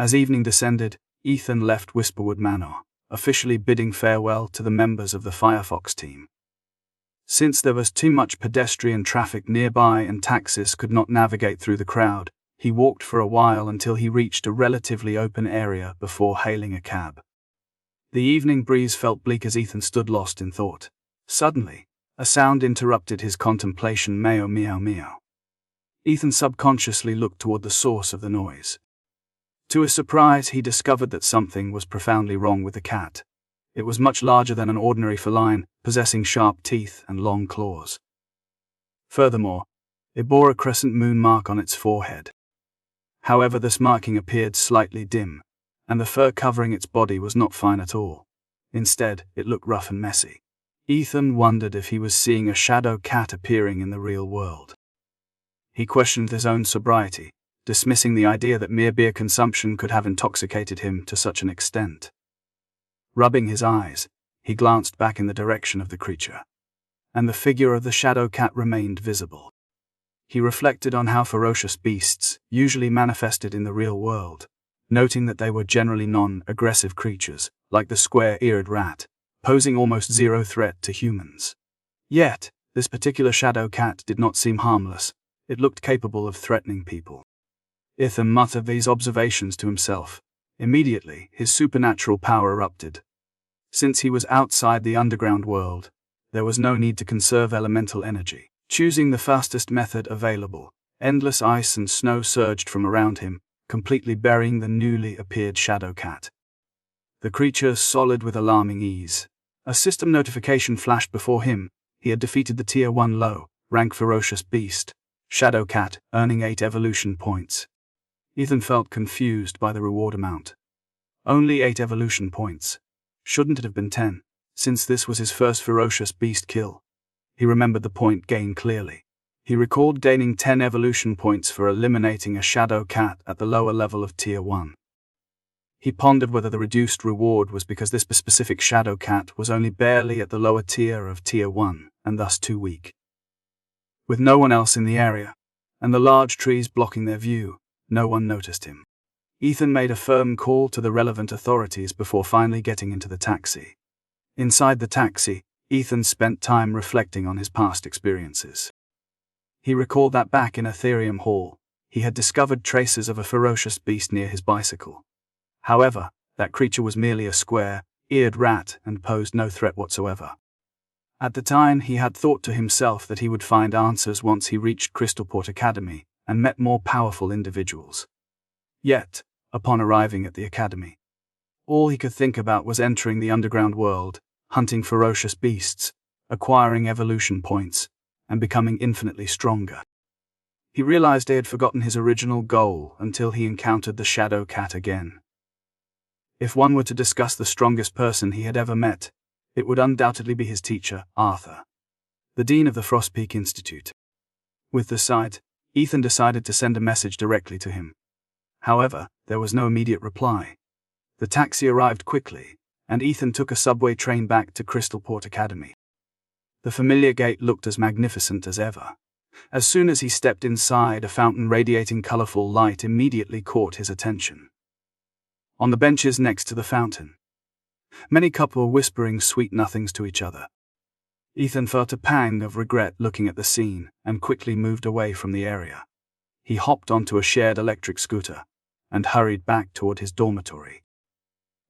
As evening descended, Ethan left Whisperwood Manor, officially bidding farewell to the members of the Firefox team. Since there was too much pedestrian traffic nearby and taxis could not navigate through the crowd, he walked for a while until he reached a relatively open area before hailing a cab. The evening breeze felt bleak as Ethan stood lost in thought. Suddenly, a sound interrupted his contemplation. Meow meow meow. Ethan subconsciously looked toward the source of the noise. To his surprise, he discovered that something was profoundly wrong with the cat. It was much larger than an ordinary feline, possessing sharp teeth and long claws. Furthermore, it bore a crescent moon mark on its forehead. However, this marking appeared slightly dim, and the fur covering its body was not fine at all. Instead, it looked rough and messy. Ethan wondered if he was seeing a shadow cat appearing in the real world. He questioned his own sobriety, dismissing the idea that mere beer consumption could have intoxicated him to such an extent. Rubbing his eyes, he glanced back in the direction of the creature, and the figure of the shadow cat remained visible. He reflected on how ferocious beasts usually manifested in the real world, noting that they were generally non-aggressive creatures, like the square-eared rat, posing almost zero threat to humans. Yet, this particular shadow cat did not seem harmless. It looked capable of threatening people. Ethan muttered these observations to himself. Immediately, his supernatural power erupted. Since he was outside the underground world, there was no need to conserve elemental energy. Choosing the fastest method available, endless ice and snow surged from around him, completely burying the newly appeared shadow cat. The creature solid with alarming ease. A system notification flashed before him. He had defeated the Tier 1 low-rank ferocious beast, Shadow Cat, earning 8 evolution points. Ethan felt confused by the reward amount. Only 8 evolution points. Shouldn't it have been 10, since this was his first ferocious beast kill? He remembered the point gain clearly. He recalled gaining 10 evolution points for eliminating a shadow cat at the lower level of Tier 1. He pondered whether the reduced reward was because this specific shadow cat was only barely at the lower tier of Tier 1, and thus too weak. With no one else in the area, and the large trees blocking their view, no one noticed him. Ethan made a firm call to the relevant authorities before finally getting into the taxi. Inside the taxi, Ethan spent time reflecting on his past experiences. He recalled that back in Ethereum Hall, he had discovered traces of a ferocious beast near his bicycle. However, that creature was merely a square-eared rat and posed no threat whatsoever. At the time, he had thought to himself that he would find answers once he reached Crystalport Academy and met more powerful individuals. Yet, upon arriving at the academy, all he could think about was entering the underground world, hunting ferocious beasts, acquiring evolution points, and becoming infinitely stronger. He realized he had forgotten his original goal until he encountered the shadow cat again. If one were to discuss the strongest person he had ever met, it would undoubtedly be his teacher, Arthur, the dean of the Frostpeak Institute. With the sight, Ethan decided to send a message directly to him. However, there was no immediate reply. The taxi arrived quickly, and Ethan took a subway train back to Crystalport Academy. The familiar gate looked as magnificent as ever. As soon as he stepped inside, a fountain radiating colorful light immediately caught his attention. On the benches next to the fountain, many couples were whispering sweet nothings to each other. Ethan felt a pang of regret looking at the scene and quickly moved away from the area. He hopped onto a shared electric scooter and hurried back toward his dormitory.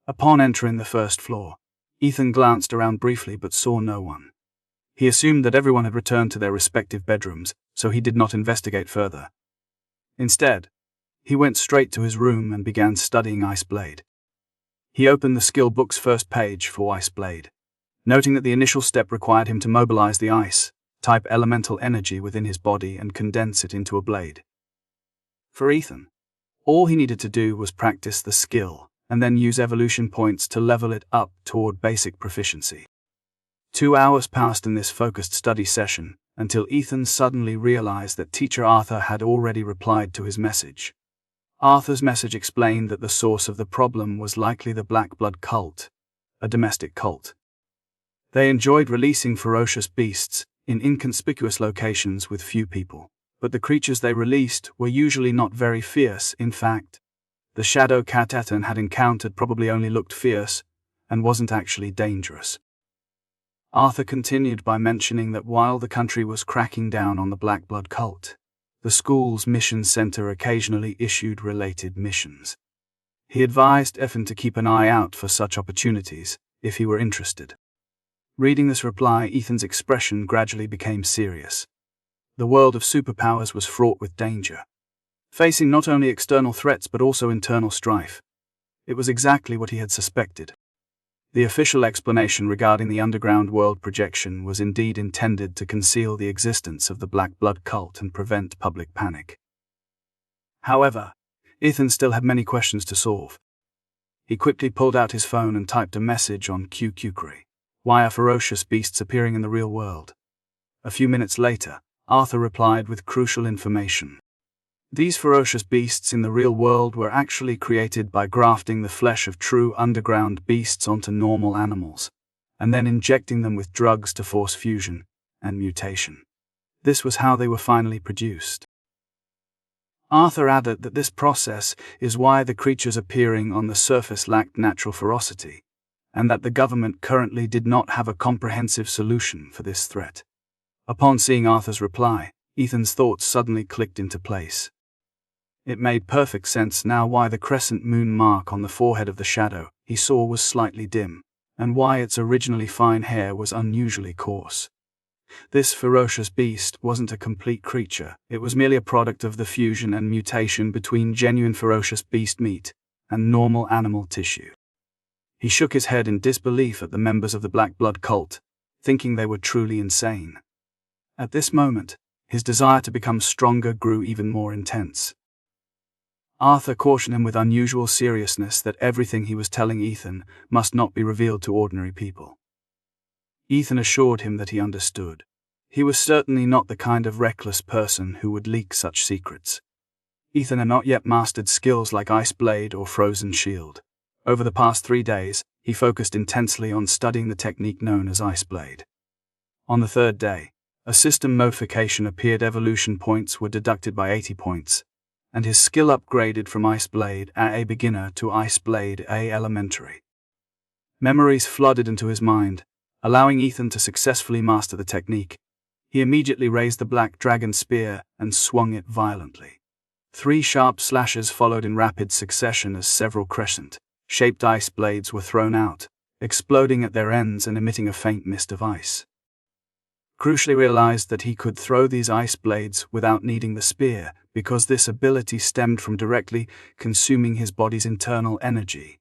Upon entering the first floor, Ethan glanced around briefly but saw no one. He assumed that everyone had returned to their respective bedrooms, so he did not investigate further. Instead, he went straight to his room and began studying Ice Blade. He opened the skill book's first page for Ice Blade, noting that the initial step required him to mobilize the ice-type elemental energy within his body and condense it into a blade. For Ethan, all he needed to do was practice the skill, and then use evolution points to level it up toward basic proficiency. 2 hours passed in this focused study session, until Ethan suddenly realized that Teacher Arthur had already replied to his message. Arthur's message explained that the source of the problem was likely the Black Blood cult, a domestic cult. They enjoyed releasing ferocious beasts in inconspicuous locations with few people, but the creatures they released were usually not very fierce. In fact, The shadow cat Ethan had encountered probably only looked fierce and wasn't actually dangerous. Arthur continued by mentioning that while the country was cracking down on the Black Blood cult, the school's mission center occasionally issued related missions. He advised Ethan to keep an eye out for such opportunities, if he were interested. Reading this reply, Ethan's expression gradually became serious. The world of superpowers was fraught with danger, facing not only external threats but also internal strife. It was exactly what he had suspected. The official explanation regarding the underground world projection was indeed intended to conceal the existence of the Black Blood cult and prevent public panic. However, Ethan still had many questions to solve. He quickly pulled out his phone and typed a message on QQquery. Why are ferocious beasts appearing in the real world? A few minutes later, Arthur replied with crucial information. These ferocious beasts in the real world were actually created by grafting the flesh of true underground beasts onto normal animals, and then injecting them with drugs to force fusion and mutation. This was how they were finally produced. Arthur added that this process is why the creatures appearing on the surface lacked natural ferocity, and that the government currently did not have a comprehensive solution for this threat. Upon seeing Arthur's reply, Ethan's thoughts suddenly clicked into place. It made perfect sense now why the crescent moon mark on the forehead of the shadow he saw was slightly dim, and why its originally fine hair was unusually coarse. This ferocious beast wasn't a complete creature, it was merely a product of the fusion and mutation between genuine ferocious beast meat and normal animal tissue. He shook his head in disbelief at the members of the Black Blood cult, thinking they were truly insane. At this moment, his desire to become stronger grew even more intense. Arthur cautioned him with unusual seriousness that everything he was telling Ethan must not be revealed to ordinary people. Ethan assured him that he understood. He was certainly not the kind of reckless person who would leak such secrets. Ethan had not yet mastered skills like Ice Blade or Frozen Shield. Over the past 3 days, he focused intensely on studying the technique known as Ice Blade. On the 3rd day, a system modification appeared. Evolution points were deducted by 80 points, and his skill upgraded from Ice Blade A beginner to Ice Blade A elementary. Memories flooded into his mind, allowing Ethan to successfully master the technique. He immediately raised the Black Dragon Spear and swung it violently. 3 sharp slashes followed in rapid succession as several crescent-shaped ice blades were thrown out, exploding at their ends and emitting a faint mist of ice. Crucially realized that he could throw these ice blades without needing the spear, because this ability stemmed from directly consuming his body's internal energy,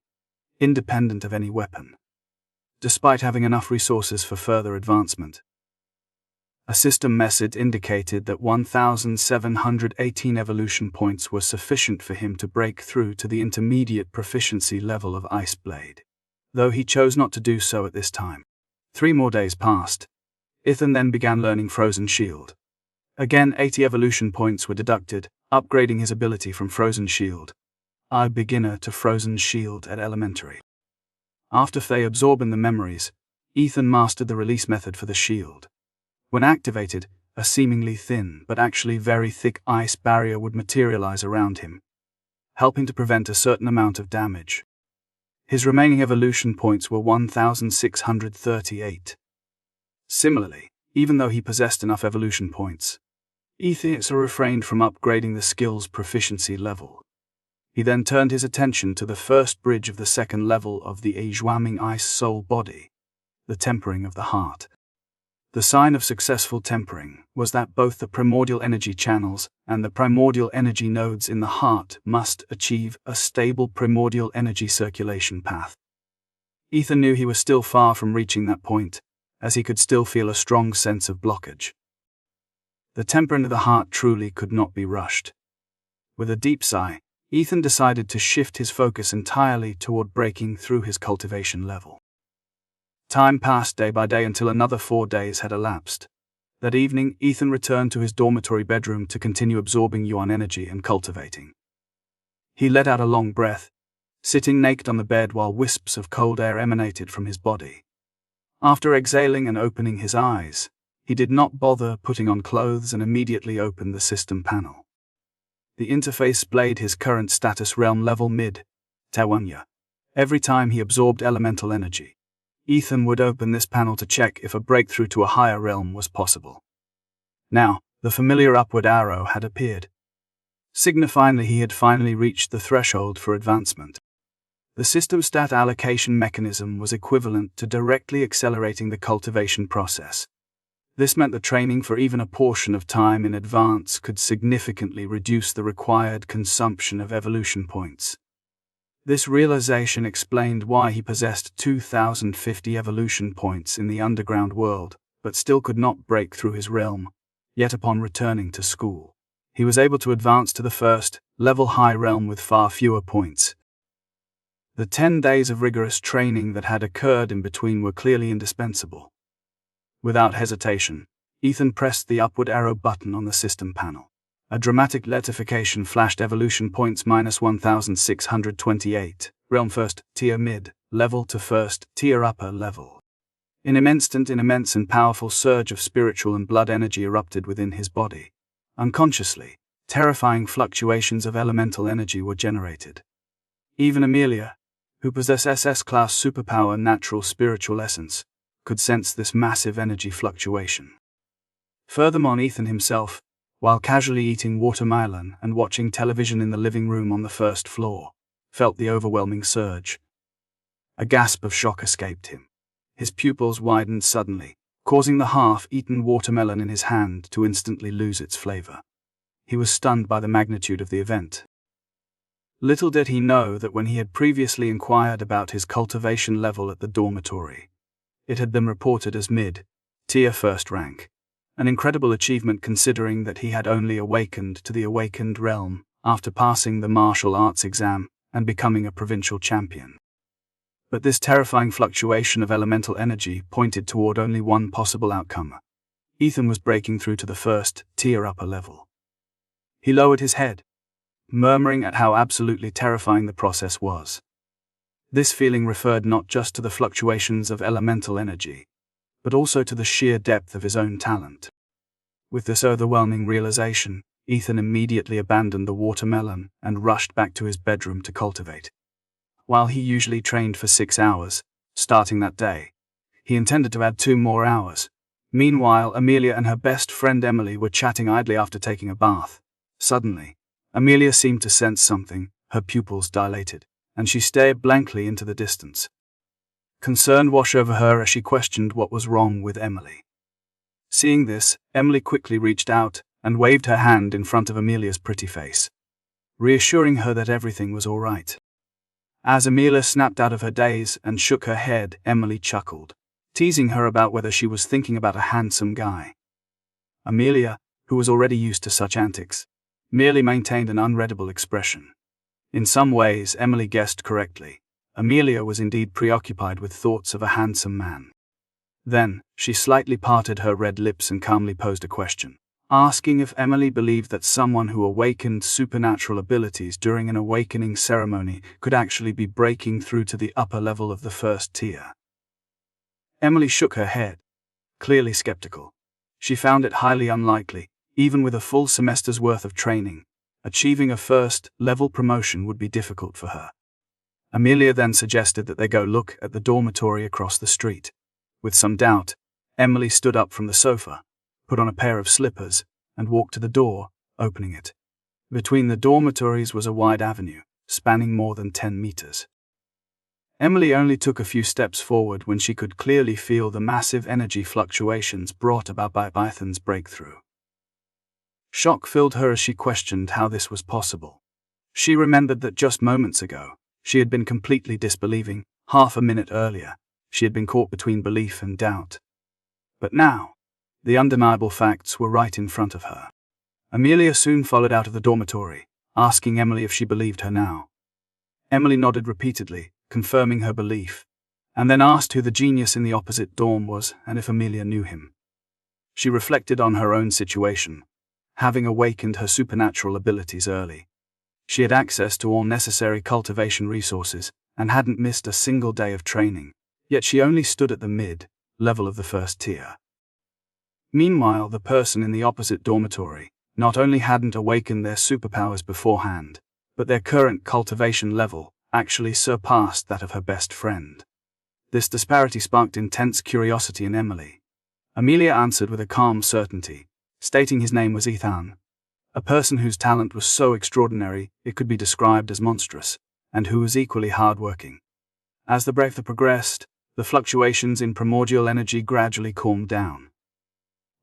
independent of any weapon. Despite having enough resources for further advancement, a system message indicated that 1,718 evolution points were sufficient for him to break through to the intermediate proficiency level of Ice Blade, though he chose not to do so at this time. 3 more days passed. Ethan then began learning Frozen Shield. Again, 80 evolution points were deducted, upgrading his ability from Frozen Shield A beginner to Frozen Shield at elementary. After they absorbing the memories, Ethan mastered the release method for the shield. When activated, a seemingly thin but actually very thick ice barrier would materialize around him, helping to prevent a certain amount of damage. His remaining evolution points were 1,638. Similarly, even though he possessed enough evolution points, Ethan refrained from upgrading the skill's proficiency level. He then turned his attention to the first bridge of the 2nd level of the Zhuaming Ice Soul Body, the tempering of the heart. The sign of successful tempering was that both the primordial energy channels and the primordial energy nodes in the heart must achieve a stable primordial energy circulation path. Ethan knew he was still far from reaching that point, as he could still feel a strong sense of blockage. The tempering of the heart truly could not be rushed. With a deep sigh, Ethan decided to shift his focus entirely toward breaking through his cultivation level. Time passed day by day until another 4 days had elapsed. That evening, Ethan returned to his dormitory bedroom to continue absorbing yuan energy and cultivating. He let out a long breath, sitting naked on the bed while wisps of cold air emanated from his body. After exhaling and opening his eyes, he did not bother putting on clothes and immediately opened the system panel. The interface displayed his current status realm level mid, Tawanya. Every time he absorbed elemental energy, Ethan would open this panel to check if a breakthrough to a higher realm was possible. Now, the familiar upward arrow had appeared, signifying that he had finally reached the threshold for advancement. The system stat allocation mechanism was equivalent to directly accelerating the cultivation process. This meant that training for even a portion of time in advance could significantly reduce the required consumption of evolution points. This realization explained why he possessed 2,050 evolution points in the underground world, but still could not break through his realm. Yet upon returning to school, he was able to advance to the first, level high realm with far fewer points. The 10 days of rigorous training that had occurred in between were clearly indispensable. Without hesitation, Ethan pressed the upward arrow button on the system panel. A dramatic notification flashed: evolution points -1,628, realm first tier mid level to first tier upper level. In an instant, an immense and powerful surge of spiritual and blood energy erupted within his body. Unconsciously, terrifying fluctuations of elemental energy were generated. Even Amelia, who possessed SS-class superpower natural spiritual essence, could sense this massive energy fluctuation. Furthermore, Ethan himself, while casually eating watermelon and watching television in the living room on the first floor, felt the overwhelming surge. A gasp of shock escaped him. His pupils widened suddenly, causing the half-eaten watermelon in his hand to instantly lose its flavor. He was stunned by the magnitude of the event. Little did he know that when he had previously inquired about his cultivation level at the dormitory, it had been reported as mid-tier first rank, an incredible achievement considering that he had only awakened to the awakened realm after passing the martial arts exam and becoming a provincial champion. But this terrifying fluctuation of elemental energy pointed toward only one possible outcome. Ethan was breaking through to the first tier upper level. He lowered his head, murmuring at how absolutely terrifying the process was. This feeling referred not just to the fluctuations of elemental energy, but also to the sheer depth of his own talent. With this overwhelming realization, Ethan immediately abandoned the watermelon and rushed back to his bedroom to cultivate. While he usually trained for 6 hours, starting that day, he intended to add 2 more hours. Meanwhile, Amelia and her best friend Emily were chatting idly after taking a bath. Suddenly, Amelia seemed to sense something, her pupils dilated, and she stared blankly into the distance. Concern washed over her as she questioned what was wrong with Emily. Seeing this, Emily quickly reached out and waved her hand in front of Amelia's pretty face, reassuring her that everything was all right. As Amelia snapped out of her daze and shook her head, Emily chuckled, teasing her about whether she was thinking about a handsome guy. Amelia, who was already used to such antics, merely maintained an unreadable expression. In some ways, Emily guessed correctly. Amelia was indeed preoccupied with thoughts of a handsome man. Then, she slightly parted her red lips and calmly posed a question, asking if Emily believed that someone who awakened supernatural abilities during an awakening ceremony could actually be breaking through to the upper level of the first tier. Emily shook her head, clearly skeptical. She found it highly unlikely. Even with a full semester's worth of training, achieving a first-level promotion would be difficult for her. Amelia then suggested that they go look at the dormitory across the street. With some doubt, Emily stood up from the sofa, put on a pair of slippers, and walked to the door, opening it. Between the dormitories was a wide avenue, spanning more than 10 meters. Emily only took a few steps forward when she could clearly feel the massive energy fluctuations brought about by Ethan's breakthrough. Shock filled her as she questioned how this was possible. She remembered that just moments ago, she had been completely disbelieving. Half a minute earlier, she had been caught between belief and doubt. But now, the undeniable facts were right in front of her. Amelia soon followed out of the dormitory, asking Emily if she believed her now. Emily nodded repeatedly, confirming her belief, and then asked who the genius in the opposite dorm was and if Amelia knew him. She reflected on her own situation. Having awakened her supernatural abilities early, she had access to all necessary cultivation resources and hadn't missed a single day of training, yet she only stood at the mid-level of the first tier. Meanwhile, the person in the opposite dormitory, not only hadn't awakened their superpowers beforehand, but their current cultivation level actually surpassed that of her best friend. This disparity sparked intense curiosity in Emily. Amelia answered with a calm certainty, stating his name was Ethan, a person whose talent was so extraordinary it could be described as monstrous, and who was equally hardworking. As the breakthrough progressed, the fluctuations in primordial energy gradually calmed down.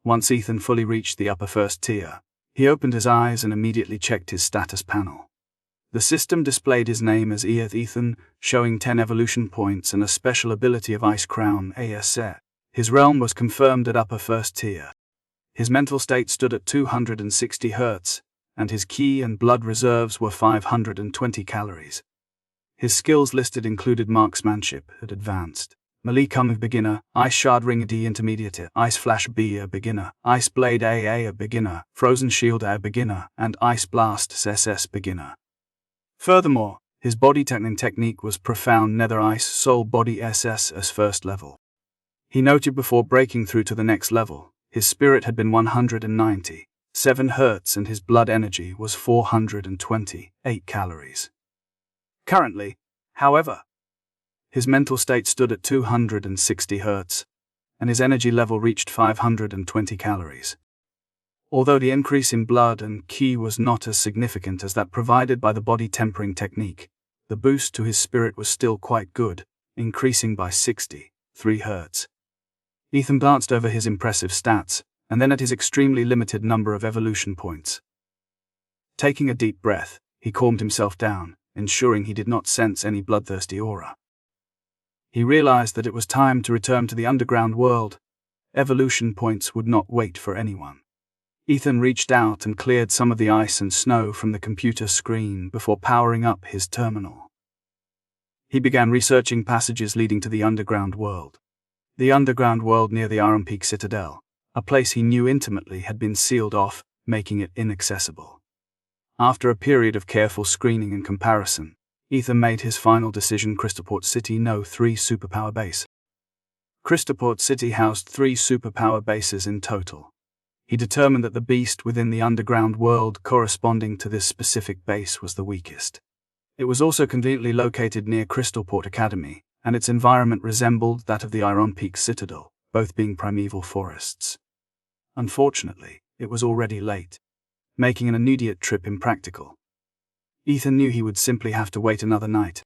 Once Ethan fully reached the upper first tier, he opened his eyes and immediately checked his status panel. The system displayed his name as Ethan, showing 10 evolution points and a special ability of Ice Crown AS. His realm was confirmed at upper first tier. His mental state stood at 260 Hz, and his ki and blood reserves were 520 calories. His skills listed included marksmanship at advanced, melee combat beginner, Ice Shard Ring D intermediate, Ice Flash B a beginner, Ice Blade AA a beginner, Frozen Shield A beginner, and Ice Blast SS beginner. Furthermore, his body technique was Profound Nether Ice Soul Body SS as first level. He noted before breaking through to the next level, his spirit had been 197 Hz and his blood energy was 428 calories. Currently, however, his mental state stood at 260 Hz, and his energy level reached 520 calories. Although the increase in blood and ki was not as significant as that provided by the body tempering technique, the boost to his spirit was still quite good, increasing by 63 Hz. Ethan glanced over his impressive stats, and then at his extremely limited number of evolution points. Taking a deep breath, he calmed himself down, ensuring he did not sense any bloodthirsty aura. He realized that it was time to return to the underground world. Evolution points would not wait for anyone. Ethan reached out and cleared some of the ice and snow from the computer screen before powering up his terminal. He began researching passages leading to the underground world. The underground world near the Iron Peak Citadel, a place he knew intimately, had been sealed off, making it inaccessible. After a period of careful screening and comparison, Ethan made his final decision: Crystalport City No. 3 Superpower Base. Crystalport City housed 3 superpower bases in total. He determined that the beast within the underground world corresponding to this specific base was the weakest. It was also conveniently located near Crystalport Academy, and its environment resembled that of the Iron Peak Citadel, both being primeval forests. Unfortunately, it was already late, making an immediate trip impractical. Ethan knew he would simply have to wait another night.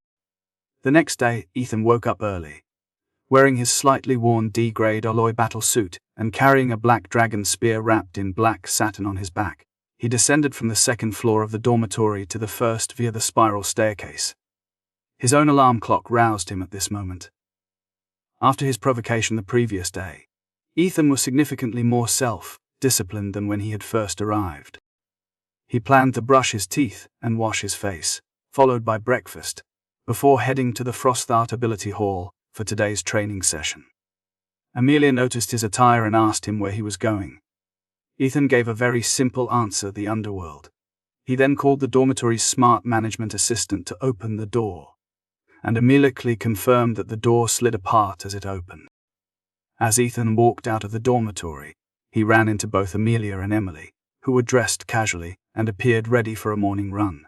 The next day, Ethan woke up early. Wearing his slightly worn D-grade alloy battle suit and carrying a black dragon spear wrapped in black satin on his back, he descended from the second floor of the dormitory to the first via the spiral staircase. His own alarm clock roused him at this moment. After his provocation the previous day, Ethan was significantly more self-disciplined than when he had first arrived. He planned to brush his teeth and wash his face, followed by breakfast, before heading to the Frostart Ability Hall for today's training session. Amelia noticed his attire and asked him where he was going. Ethan gave a very simple answer: the underworld. He then called the dormitory's smart management assistant to open the door, and immediately confirmed that the door slid apart as it opened. As Ethan walked out of the dormitory, he ran into both Amelia and Emily, who were dressed casually and appeared ready for a morning run.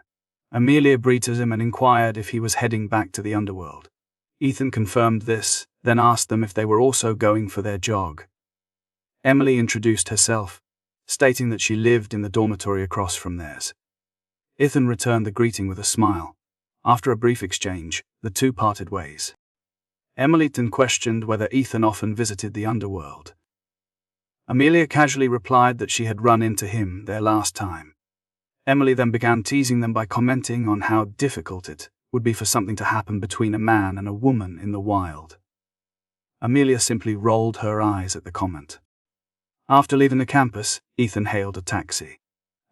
Amelia greeted him and inquired if he was heading back to the underworld. Ethan confirmed this, then asked them if they were also going for their jog. Emily introduced herself, stating that she lived in the dormitory across from theirs. Ethan returned the greeting with a smile. After a brief exchange, the two parted ways. Emily then questioned whether Ethan often visited the underworld. Amelia casually replied that she had run into him there last time. Emily then began teasing them by commenting on how difficult it would be for something to happen between a man and a woman in the wild. Amelia simply rolled her eyes at the comment. After leaving the campus, Ethan hailed a taxi.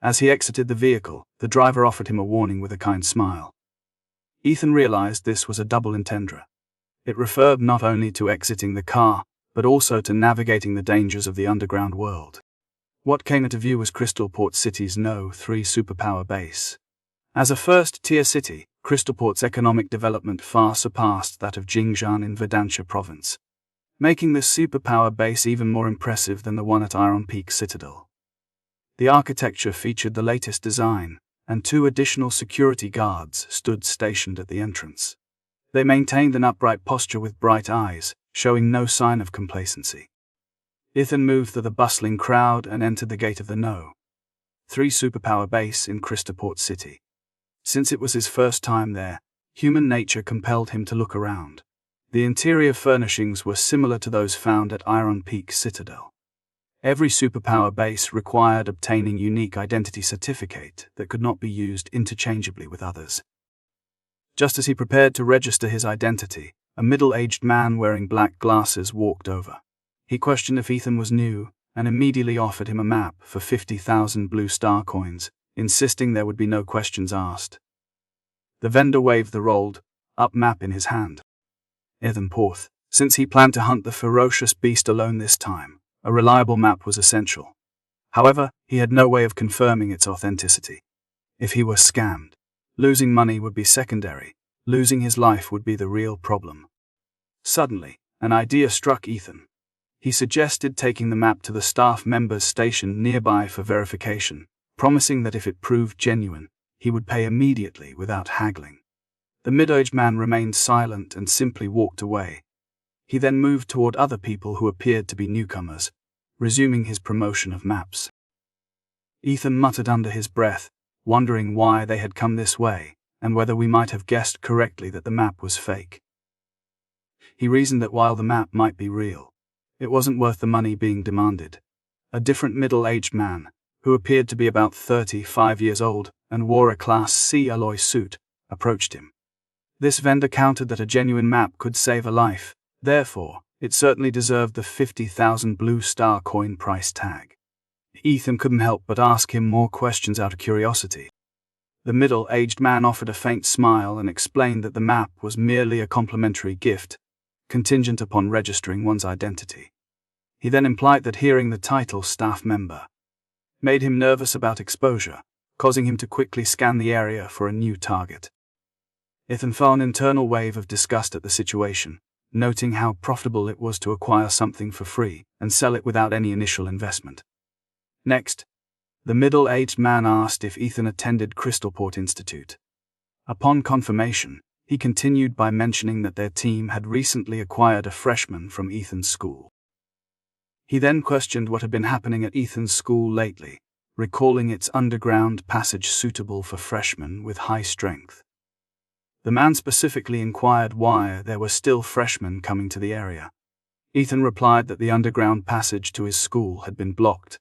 As he exited the vehicle, the driver offered him a warning with a kind smile. Ethan realized this was a double entendre. It referred not only to exiting the car, but also to navigating the dangers of the underground world. What came into view was Crystalport City's No. 3 Superpower Base. As a first-tier city, Crystalport's economic development far surpassed that of Jingzhan in Vedantia province, making this superpower base even more impressive than the one at Iron Peak Citadel. The architecture featured the latest design, and 2 additional security guards stood stationed at the entrance. They maintained an upright posture with bright eyes, showing no sign of complacency. Ethan moved through the bustling crowd and entered the gate of the No. 3 superpower base in Christoport City. Since it was his first time there, human nature compelled him to look around. The interior furnishings were similar to those found at Iron Peak Citadel. Every superpower base required obtaining unique identity certificate that could not be used interchangeably with others. Just as he prepared to register his identity, a middle-aged man wearing black glasses walked over. He questioned if Ethan was new, and immediately offered him a map for 50,000 blue star coins, insisting there would be no questions asked. The vendor waved the rolled-up map in his hand. Ethan paused. Since he planned to hunt the ferocious beast alone this time, a reliable map was essential. However, he had no way of confirming its authenticity. If he were scammed, losing money would be secondary. Losing his life would be the real problem. Suddenly, an idea struck Ethan. He suggested taking the map to the staff members stationed nearby for verification, promising that if it proved genuine, he would pay immediately without haggling. The middle-aged man remained silent and simply walked away. He then moved toward other people who appeared to be newcomers, resuming his promotion of maps. Ethan muttered under his breath, wondering why they had come this way, and whether we might have guessed correctly that the map was fake. He reasoned that while the map might be real, it wasn't worth the money being demanded. A different middle-aged man, who appeared to be about 35 years old and wore a Class C alloy suit, approached him. This vendor countered that a genuine map could save a life, therefore, it certainly deserved the 50,000 blue star coin price tag. Ethan couldn't help but ask him more questions out of curiosity. The middle-aged man offered a faint smile and explained that the map was merely a complimentary gift, contingent upon registering one's identity. He then implied that hearing the title staff member made him nervous about exposure, causing him to quickly scan the area for a new target. Ethan felt an internal wave of disgust at the situation, noting how profitable it was to acquire something for free and sell it without any initial investment. Next, the middle-aged man asked if Ethan attended Crystalport Institute. Upon confirmation, he continued by mentioning that their team had recently acquired a freshman from Ethan's school. He then questioned what had been happening at Ethan's school lately, recalling its underground passage suitable for freshmen with high strength. The man specifically inquired why there were still freshmen coming to the area. Ethan replied that the underground passage to his school had been blocked,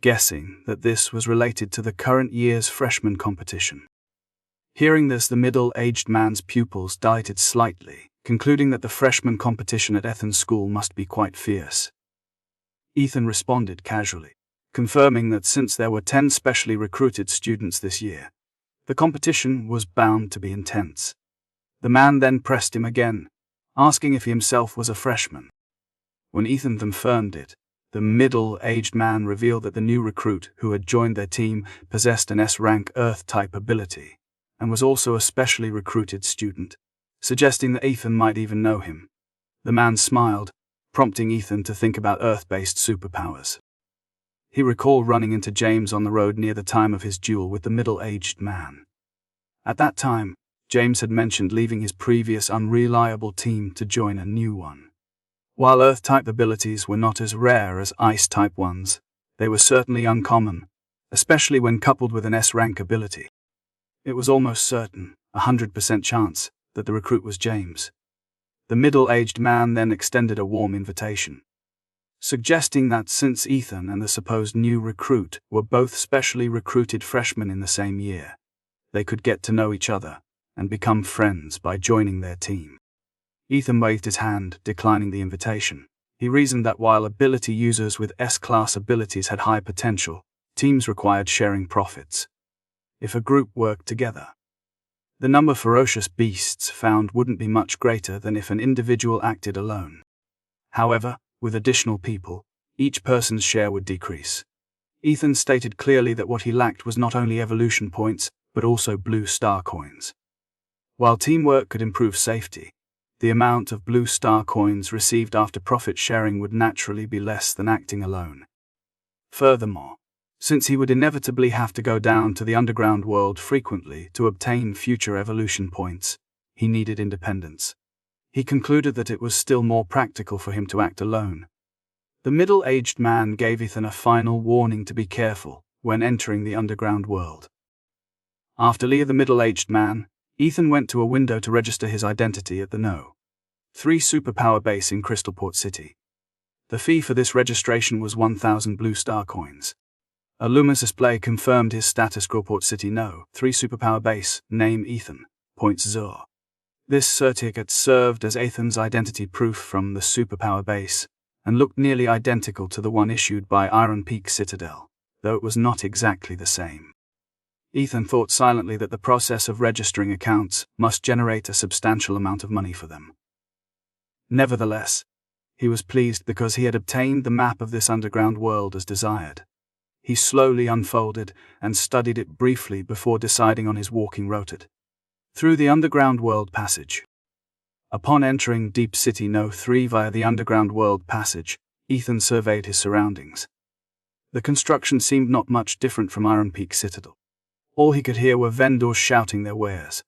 guessing that this was related to the current year's freshman competition. Hearing this, the middle-aged man's pupils dilated slightly, concluding that the freshman competition at Ethan's school must be quite fierce. Ethan responded casually, confirming that since there were 10 specially recruited students this year, the competition was bound to be intense. The man then pressed him again, asking if he himself was a freshman. When Ethan confirmed it, the middle-aged man revealed that the new recruit who had joined their team possessed an S-rank Earth-type ability, and was also a specially recruited student, suggesting that Ethan might even know him. The man smiled, prompting Ethan to think about Earth-based superpowers. He recalled running into James on the road near the time of his duel with the middle-aged man. At that time, James had mentioned leaving his previous unreliable team to join a new one. While Earth-type abilities were not as rare as Ice-type ones, they were certainly uncommon, especially when coupled with an S-rank ability. It was almost certain, 100% chance, that the recruit was James. The middle-aged man then extended a warm invitation, suggesting that since Ethan and the supposed new recruit were both specially recruited freshmen in the same year, they could get to know each other and become friends by joining their team. Ethan waved his hand, declining the invitation. He reasoned that while ability users with S-class abilities had high potential, teams required sharing profits. If a group worked together, the number of ferocious beasts found wouldn't be much greater than if an individual acted alone. However, with additional people, each person's share would decrease. Ethan stated clearly that what he lacked was not only evolution points, but also blue star coins. While teamwork could improve safety, the amount of blue star coins received after profit sharing would naturally be less than acting alone. Furthermore, Since he would inevitably have to go down to the underground world frequently to obtain future evolution points, he needed independence. He concluded that it was still more practical for him to act alone. The middle-aged man gave Ethan a final warning to be careful when entering the underground world. After leaving the middle-aged man, Ethan went to a window to register his identity at the No. 3 superpower base in Crystalport City. The fee for this registration was 1,000 blue star coins. A luminous display confirmed his status. Crystalport City No. 3 superpower base, name Ethan, points 0. This certificate served as Ethan's identity proof from the superpower base, and looked nearly identical to the one issued by Iron Peak Citadel, though it was not exactly the same. Ethan thought silently that the process of registering accounts must generate a substantial amount of money for them. Nevertheless, he was pleased because he had obtained the map of this underground world as desired. He slowly unfolded and studied it briefly before deciding on his walking route through the underground world passage. Upon entering Deep City No. 3 via the underground world passage, Ethan surveyed his surroundings. The construction seemed not much different from Iron Peak Citadel. All he could hear were vendors shouting their wares.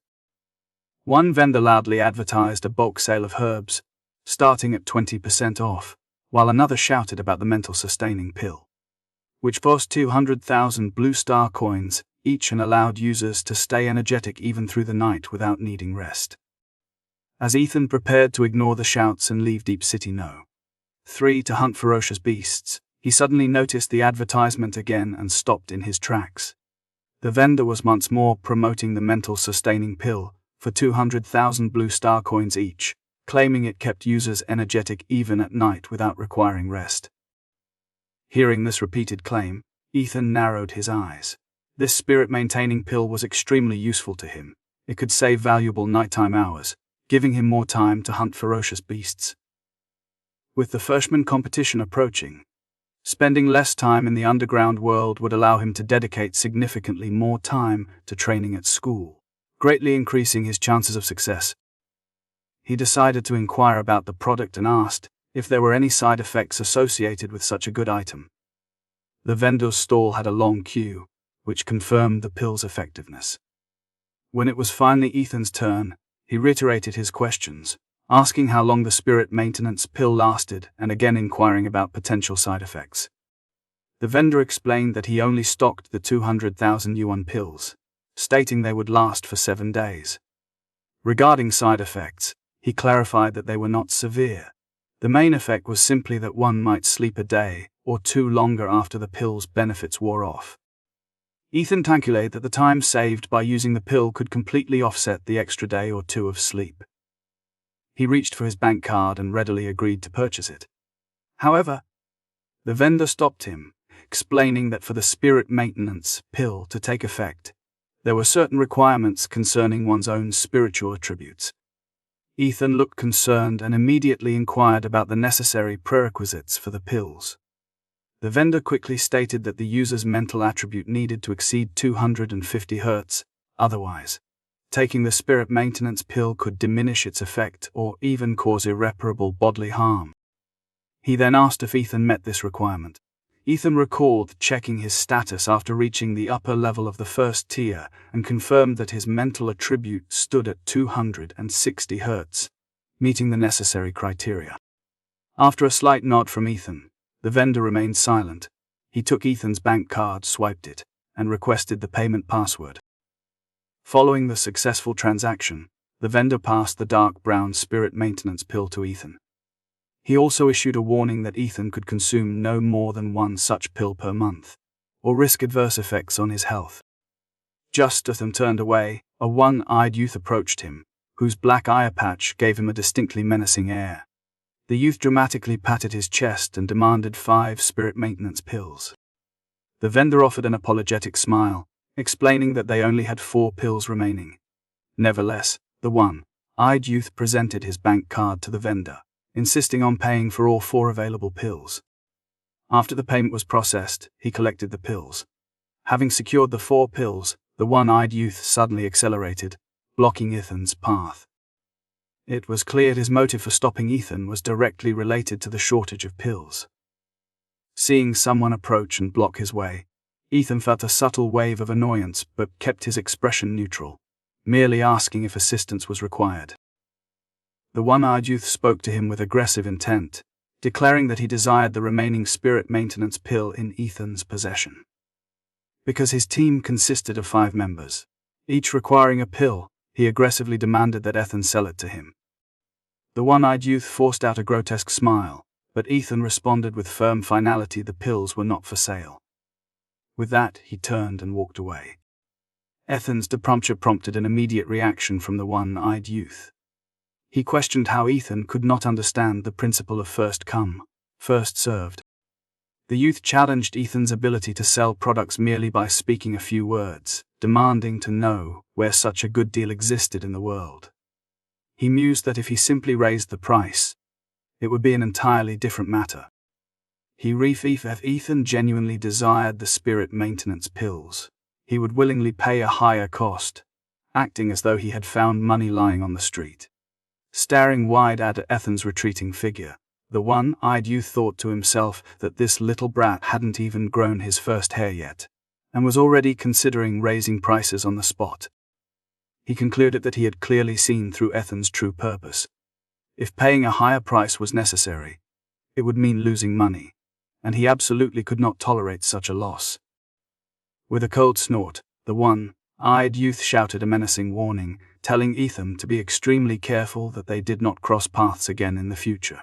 One vendor loudly advertised a bulk sale of herbs, starting at 20% off, while another shouted about the mental sustaining pill, which cost 200,000 blue star coins each and allowed users to stay energetic even through the night without needing rest. As Ethan prepared to ignore the shouts and leave Deep City No. 3 to hunt ferocious beasts, he suddenly noticed the advertisement again and stopped in his tracks. The vendor was once more promoting the mental sustaining pill for 200,000 blue star coins each, claiming it kept users energetic even at night without requiring rest. Hearing this repeated claim, Ethan narrowed his eyes. This spirit-maintaining pill was extremely useful to him. It could save valuable nighttime hours, giving him more time to hunt ferocious beasts. With the freshman competition approaching, spending less time in the underground world would allow him to dedicate significantly more time to training at school, greatly increasing his chances of success. He decided to inquire about the product and asked if there were any side effects associated with such a good item. The vendor's stall had a long queue, which confirmed the pill's effectiveness. When it was finally Ethan's turn, he reiterated his questions, asking how long the spirit maintenance pill lasted and again inquiring about potential side effects. The vendor explained that he only stocked the 200,000 yuan pills, stating they would last for 7 days. Regarding side effects, he clarified that they were not severe. The main effect was simply that one might sleep a day or two longer after the pill's benefits wore off. Ethan calculated that the time saved by using the pill could completely offset the extra day or two of sleep. He reached for his bank card and readily agreed to purchase it. However, the vendor stopped him, explaining that for the spirit maintenance pill to take effect, there were certain requirements concerning one's own spiritual attributes. Ethan looked concerned and immediately inquired about the necessary prerequisites for the pills. The vendor quickly stated that the user's mental attribute needed to exceed 250 Hz, otherwise, taking the spirit maintenance pill could diminish its effect or even cause irreparable bodily harm. He then asked if Ethan met this requirement. Ethan recalled checking his status after reaching the upper level of the first tier and confirmed that his mental attribute stood at 260 Hz, meeting the necessary criteria. After a slight nod from Ethan, the vendor remained silent. He took Ethan's bank card, swiped it, and requested the payment password. Following the successful transaction, the vendor passed the dark brown spirit maintenance pill to Ethan. He also issued a warning that Ethan could consume no more than one such pill per month, or risk adverse effects on his health. Just as Ethan turned away, a one-eyed youth approached him, whose black eye patch gave him a distinctly menacing air. The youth dramatically patted his chest and demanded 5 spirit maintenance pills. The vendor offered an apologetic smile, explaining that they only had 4 pills remaining. Nevertheless, the one-eyed youth presented his bank card to the vendor, insisting on paying for all 4 available pills. After the payment was processed, he collected the pills. Having secured the 4 pills, the one-eyed youth suddenly accelerated, blocking Ethan's path. It was clear his motive for stopping Ethan was directly related to the shortage of pills. Seeing someone approach and block his way, Ethan felt a subtle wave of annoyance but kept his expression neutral, merely asking if assistance was required. The one-eyed youth spoke to him with aggressive intent, declaring that he desired the remaining spirit maintenance pill in Ethan's possession. Because his team consisted of 5 members, each requiring a pill, he aggressively demanded that Ethan sell it to him. The one-eyed youth forced out a grotesque smile, but Ethan responded with firm finality the pills were not for sale. With that, he turned and walked away. Ethan's departure prompted an immediate reaction from the one-eyed youth. He questioned how Ethan could not understand the principle of first come, first served. The youth challenged Ethan's ability to sell products merely by speaking a few words, demanding to know where such a good deal existed in the world. He mused that if he simply raised the price, it would be an entirely different matter. If Ethan genuinely desired the spirit maintenance pills, he would willingly pay a higher cost, acting as though he had found money lying on the street. Staring wide-eyed at Ethan's retreating figure, the one-eyed youth thought to himself that this little brat hadn't even grown his first hair yet, and was already considering raising prices on the spot. He concluded that he had clearly seen through Ethan's true purpose. If paying a higher price was necessary, it would mean losing money, and he absolutely could not tolerate such a loss. With a cold snort, the one-eyed youth shouted a menacing warning, telling Ethan to be extremely careful that they did not cross paths again in the future.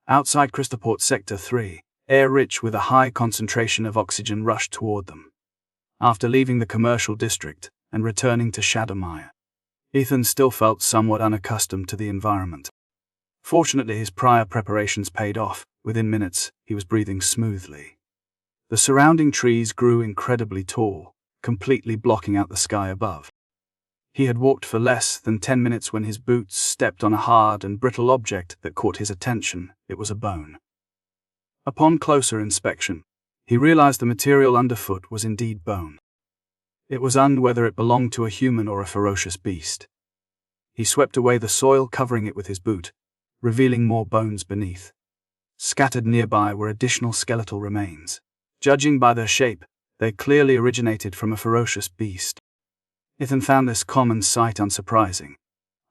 Outside Crystoport Sector 3, air rich with a high concentration of oxygen rushed toward them. After leaving the commercial district and returning to Shadowmire, Ethan still felt somewhat unaccustomed to the environment. Fortunately, his prior preparations paid off. Within minutes, he was breathing smoothly. The surrounding trees grew incredibly tall, completely blocking out the sky above. He had walked for less than 10 minutes when his boots stepped on a hard and brittle object that caught his attention. It was a bone. Upon closer inspection, he realized the material underfoot was indeed bone. It was unknown whether it belonged to a human or a ferocious beast. He swept away the soil covering it with his boot, revealing more bones beneath. Scattered nearby were additional skeletal remains. Judging by their shape, they clearly originated from a ferocious beast. Ethan found this common sight unsurprising.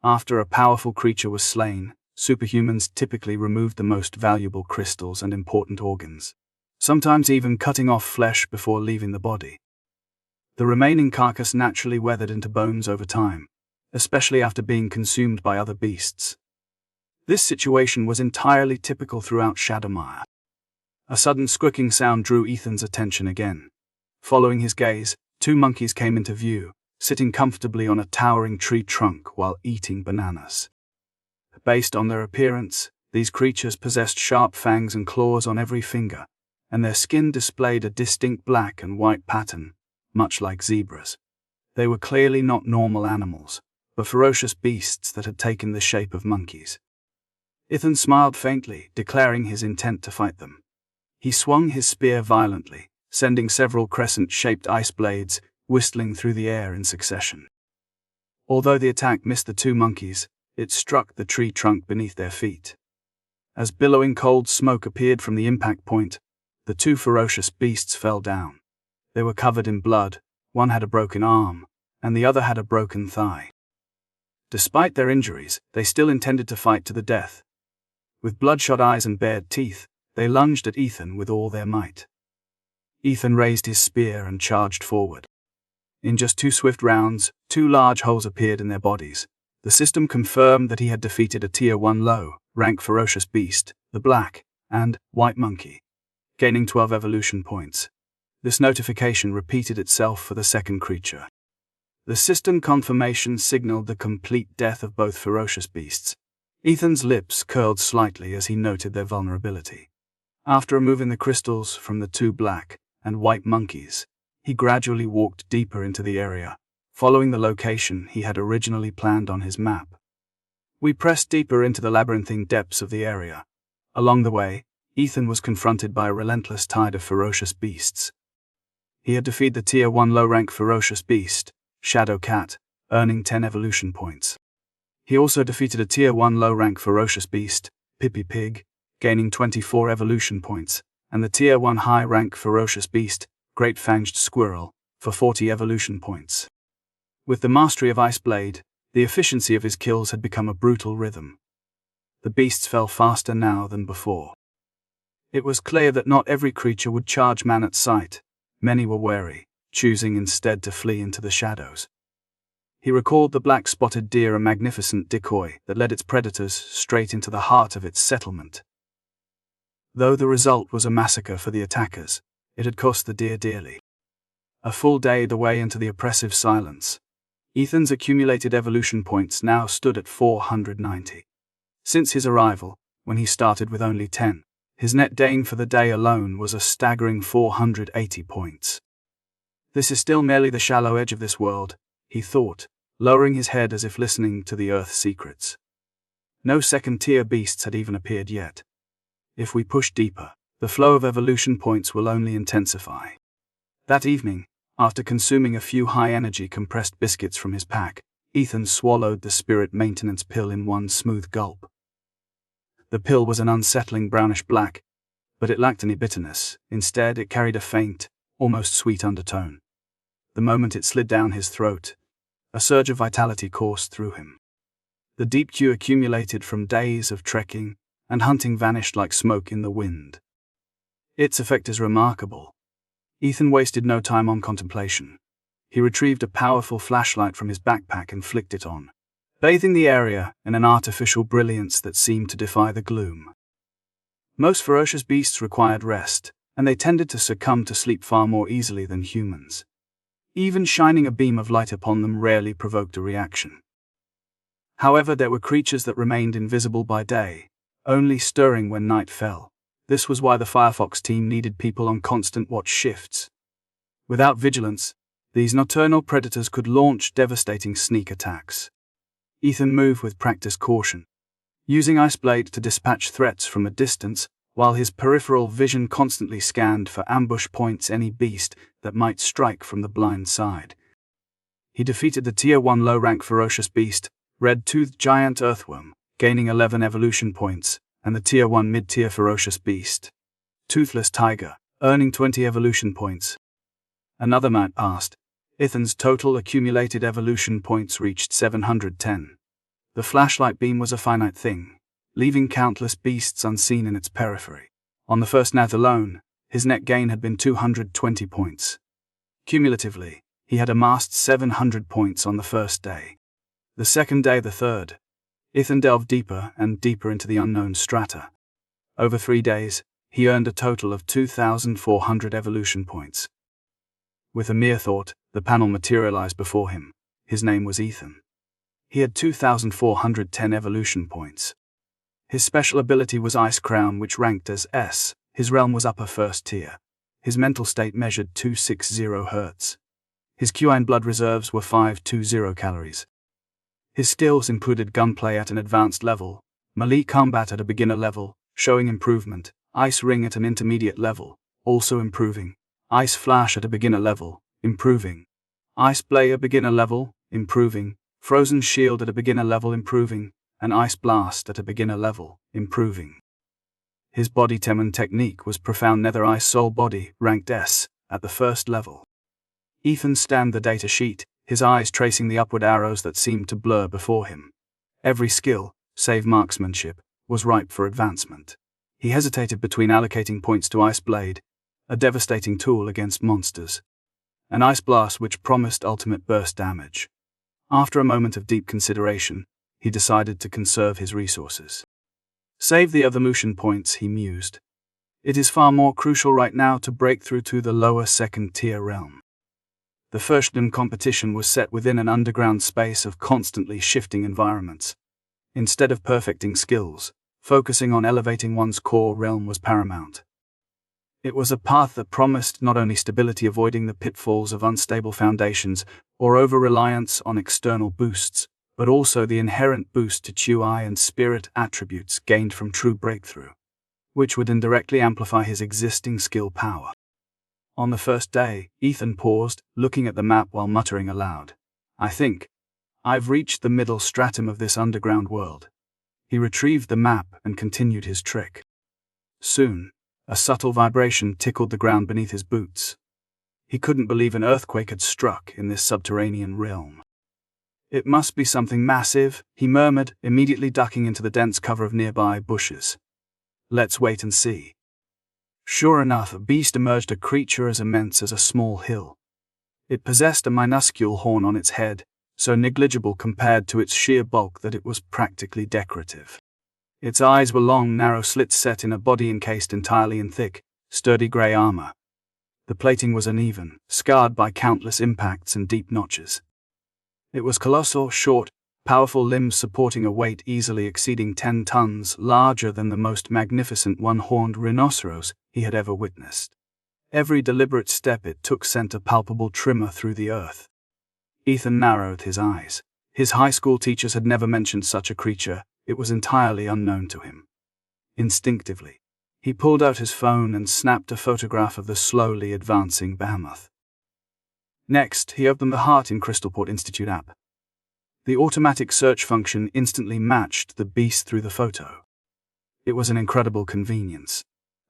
After a powerful creature was slain, superhumans typically removed the most valuable crystals and important organs, sometimes even cutting off flesh before leaving the body. The remaining carcass naturally weathered into bones over time, especially after being consumed by other beasts. This situation was entirely typical throughout Shadowmire. A sudden squeaking sound drew Ethan's attention again. Following his gaze, 2 monkeys came into view, sitting comfortably on a towering tree trunk while eating bananas. Based on their appearance, these creatures possessed sharp fangs and claws on every finger, and their skin displayed a distinct black and white pattern, much like zebras. They were clearly not normal animals, but ferocious beasts that had taken the shape of monkeys. Ethan smiled faintly, declaring his intent to fight them. He swung his spear violently, sending several crescent-shaped ice blades whistling through the air in succession. Although the attack missed the 2 monkeys, it struck the tree trunk beneath their feet. As billowing cold smoke appeared from the impact point, the 2 ferocious beasts fell down. They were covered in blood, one had a broken arm, and the other had a broken thigh. Despite their injuries, they still intended to fight to the death. With bloodshot eyes and bared teeth, they lunged at Ethan with all their might. Ethan raised his spear and charged forward. In just 2 swift rounds, 2 large holes appeared in their bodies. The system confirmed that he had defeated a Tier 1 low-rank ferocious beast, the black and white monkey, gaining 12 evolution points. This notification repeated itself for the second creature. The system confirmation signaled the complete death of both ferocious beasts. Ethan's lips curled slightly as he noted their vulnerability. After removing the crystals from the 2 black and white monkeys, he gradually walked deeper into the area, following the location he had originally planned on his map. We pressed deeper into the labyrinthine depths of the area. Along the way, Ethan was confronted by a relentless tide of ferocious beasts. He had defeated the Tier 1 low-rank ferocious beast, Shadow Cat, earning 10 evolution points. He also defeated a Tier 1 low-rank ferocious beast, Pippi Pig, gaining 24 evolution points, and the Tier 1 high-rank ferocious beast, great fanged squirrel, for 40 evolution points. With the mastery of Ice Blade, the efficiency of his kills had become a brutal rhythm. The beasts fell faster now than before. It was clear that not every creature would charge man at sight. Many were wary, choosing instead to flee into the shadows. He recalled the black-spotted deer, a magnificent decoy that led its predators straight into the heart of its settlement. Though the result was a massacre for the attackers, it had cost the deer dearly. A full day the way into the oppressive silence. Ethan's accumulated evolution points now stood at 490. Since his arrival, when he started with only 10, his net gain for the day alone was a staggering 480 points. This is still merely the shallow edge of this world, he thought, lowering his head as if listening to the Earth's secrets. No second-tier beasts had even appeared yet. If we push deeper, the flow of evolution points will only intensify. That evening, after consuming a few high-energy compressed biscuits from his pack, Ethan swallowed the spirit maintenance pill in one smooth gulp. The pill was an unsettling brownish black, but it lacked any bitterness. Instead, it carried a faint, almost sweet undertone. The moment it slid down his throat, a surge of vitality coursed through him. The deep Q accumulated from days of trekking and hunting vanished like smoke in the wind. Its effect is remarkable. Ethan wasted no time on contemplation. He retrieved a powerful flashlight from his backpack and flicked it on, bathing the area in an artificial brilliance that seemed to defy the gloom. Most ferocious beasts required rest, and they tended to succumb to sleep far more easily than humans. Even shining a beam of light upon them rarely provoked a reaction. However, there were creatures that remained invisible by day, only stirring when night fell. This was why the Firefox team needed people on constant watch shifts. Without vigilance, these nocturnal predators could launch devastating sneak attacks. Ethan moved with practiced caution, using Ice Blade to dispatch threats from a distance, while his peripheral vision constantly scanned for ambush points, any beast that might strike from the blind side. He defeated the Tier 1 low-rank ferocious beast, red-toothed giant earthworm, gaining 11 evolution points, and the Tier 1 mid-tier ferocious beast, toothless tiger, earning 20 evolution points. Another man passed. Ethan's total accumulated evolution points reached 710. The flashlight beam was a finite thing, leaving countless beasts unseen in its periphery. On the first night alone, his net gain had been 220 points. Cumulatively, he had amassed 700 points on the first day. The second day, the third, Ethan delved deeper and deeper into the unknown strata. Over 3 days, he earned a total of 2,400 evolution points. With a mere thought, the panel materialized before him. His name was Ethan. He had 2,410 evolution points. His special ability was Ice Crown, which ranked as S. His realm was upper first tier. His mental state measured 260 Hz. His QI and blood reserves were 520 calories. His skills included gunplay at an advanced level, melee combat at a beginner level, showing improvement, Ice Ring at an intermediate level, also improving, Ice Flash at a beginner level, improving, Ice Blade at a beginner level, improving, Frozen Shield at a beginner level, improving, and Ice Blast at a beginner level, improving. His body Temen technique was Profound Nether Ice Soul Body, ranked S, at the first level. Ethan scanned the data sheet, his eyes tracing the upward arrows that seemed to blur before him. Every skill, save marksmanship, was ripe for advancement. He hesitated between allocating points to Ice Blade, a devastating tool against monsters, and Ice Blast, which promised ultimate burst damage. After a moment of deep consideration, he decided to conserve his resources. Save the evolution points, he mused. It is far more crucial right now to break through to the lower second-tier realm. The first competition was set within an underground space of constantly shifting environments. Instead of perfecting skills, focusing on elevating one's core realm was paramount. It was a path that promised not only stability, avoiding the pitfalls of unstable foundations or over-reliance on external boosts, but also the inherent boost to QI and spirit attributes gained from true breakthrough, which would indirectly amplify his existing skill power. On the first day, Ethan paused, looking at the map while muttering aloud, "I think I've reached the middle stratum of this underground world." He retrieved the map and continued his trick. Soon, a subtle vibration tickled the ground beneath his boots. He couldn't believe an earthquake had struck in this subterranean realm. "It must be something massive," he murmured, immediately ducking into the dense cover of nearby bushes. "Let's wait and see." Sure enough, a beast emerged, a creature as immense as a small hill. It possessed a minuscule horn on its head, so negligible compared to its sheer bulk that it was practically decorative. Its eyes were long, narrow slits set in a body encased entirely in thick, sturdy grey armor. The plating was uneven, scarred by countless impacts and deep notches. It was colossal, short, powerful limbs supporting a weight easily exceeding 10 tons, larger than the most magnificent one-horned rhinoceros he had ever witnessed. Every deliberate step it took sent a palpable tremor through the earth. Ethan narrowed his eyes. His high school teachers had never mentioned such a creature. It was entirely unknown to him. Instinctively, he pulled out his phone and snapped a photograph of the slowly advancing behemoth. Next, he opened the Heart in Crystalport Institute app. The automatic search function instantly matched the beast through the photo. It was an incredible convenience.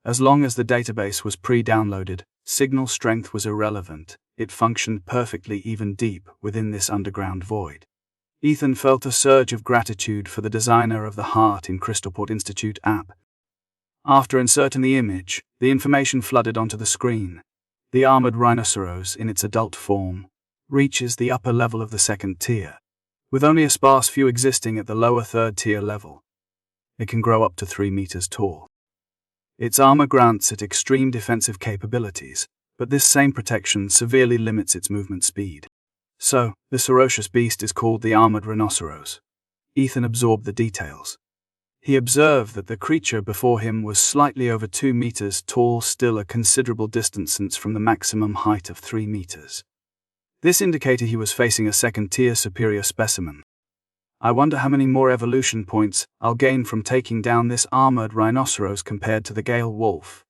As long as the database was pre-downloaded, signal strength was irrelevant. It functioned perfectly even deep within this underground void. Ethan felt a surge of gratitude for the designer of the Heart in Crystalport Institute app. After inserting the image, the information flooded onto the screen. The armored rhinoceros, in its adult form, reaches the upper level of the second tier, with only a sparse few existing at the lower third tier level. It can grow up to 3 meters tall. Its armor grants it extreme defensive capabilities, but this same protection severely limits its movement speed. So, this ferocious beast is called the armored rhinoceros. Ethan absorbed the details. He observed that the creature before him was slightly over 2 meters tall, still a considerable distance from the maximum height of 3 meters. This indicated he was facing a second-tier superior specimen. "I wonder how many more evolution points I'll gain from taking down this armored rhinoceros compared to the Gale Wolf."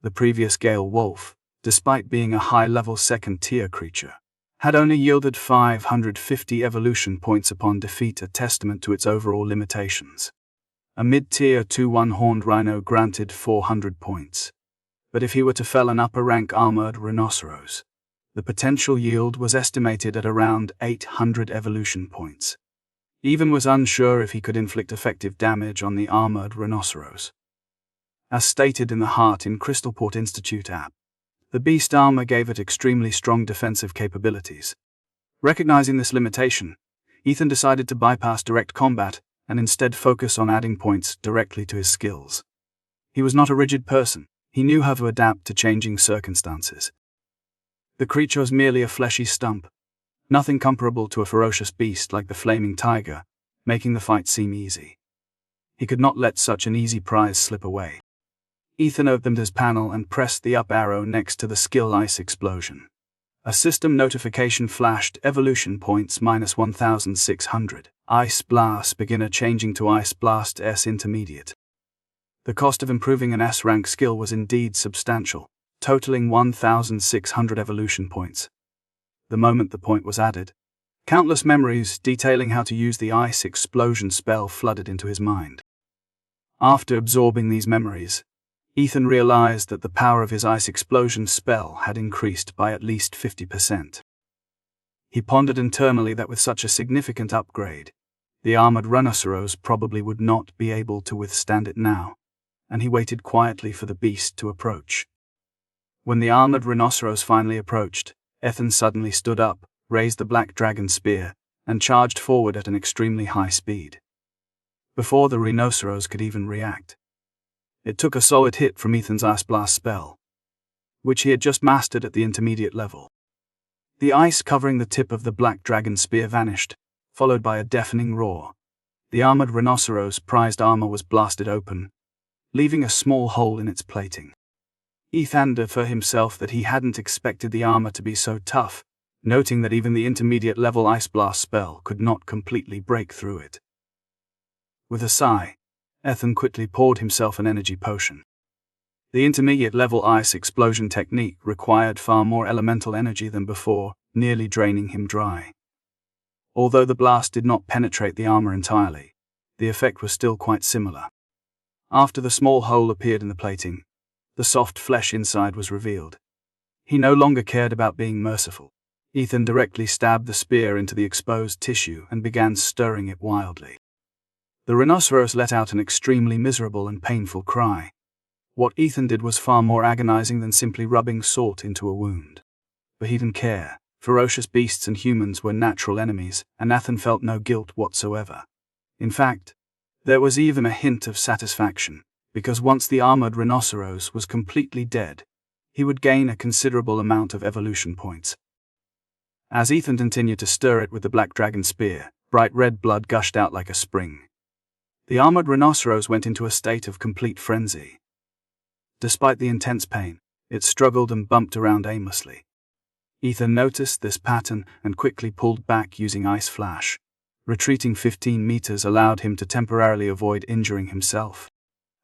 The previous Gale Wolf, despite being a high-level second-tier creature, had only yielded 550 evolution points upon defeat, a testament to its overall limitations. A mid-tier 2 one-horned rhino granted 400 points. But if he were to fell an upper-rank armored rhinoceros, the potential yield was estimated at around 800 evolution points. Ethan was unsure if he could inflict effective damage on the armored rhinoceros. As stated in the Heart in Crystalport Institute app, the beast armor gave it extremely strong defensive capabilities. Recognizing this limitation, Ethan decided to bypass direct combat and instead focus on adding points directly to his skills. He was not a rigid person. He knew how to adapt to changing circumstances. The creature was merely a fleshy stump, nothing comparable to a ferocious beast like the flaming tiger, making the fight seem easy. He could not let such an easy prize slip away. Ethan opened his panel and pressed the up arrow next to the skill Ice Explosion. A system notification flashed: evolution points minus 1,600. Ice Blast Beginner changing to Ice Blast S Intermediate. The cost of improving an S-rank skill was indeed substantial, totaling 1,600 evolution points. The moment the point was added, countless memories detailing how to use the Ice Explosion spell flooded into his mind. After absorbing these memories, Ethan realized that the power of his Ice Explosion spell had increased by at least 50%. He pondered internally that with such a significant upgrade, the armored rhinoceros probably would not be able to withstand it now, and he waited quietly for the beast to approach. When the armored rhinoceros finally approached, Ethan suddenly stood up, raised the black dragon spear, and charged forward at an extremely high speed. Before the rhinoceros could even react, it took a solid hit from Ethan's Ice Blast spell, which he had just mastered at the intermediate level. The ice covering the tip of the black dragon spear vanished, followed by a deafening roar. The armored rhinoceros' prized armor was blasted open, leaving a small hole in its plating. Ethan knew for himself that he hadn't expected the armor to be so tough, noting that even the intermediate level Ice Blast spell could not completely break through it. With a sigh, Ethan quickly poured himself an energy potion. The intermediate level Ice Explosion technique required far more elemental energy than before, nearly draining him dry. Although the blast did not penetrate the armor entirely, the effect was still quite similar. After the small hole appeared in the plating, the soft flesh inside was revealed. He no longer cared about being merciful. Ethan directly stabbed the spear into the exposed tissue and began stirring it wildly. The rhinoceros let out an extremely miserable and painful cry. What Ethan did was far more agonizing than simply rubbing salt into a wound. But he didn't care. Ferocious beasts and humans were natural enemies, and Ethan felt no guilt whatsoever. In fact, there was even a hint of satisfaction, because once the armored rhinoceros was completely dead, he would gain a considerable amount of evolution points. As Ethan continued to stir it with the black dragon spear, bright red blood gushed out like a spring. The armored rhinoceros went into a state of complete frenzy. Despite the intense pain, it struggled and bumped around aimlessly. Ethan noticed this pattern and quickly pulled back using Ice Flash. Retreating 15 meters allowed him to temporarily avoid injuring himself.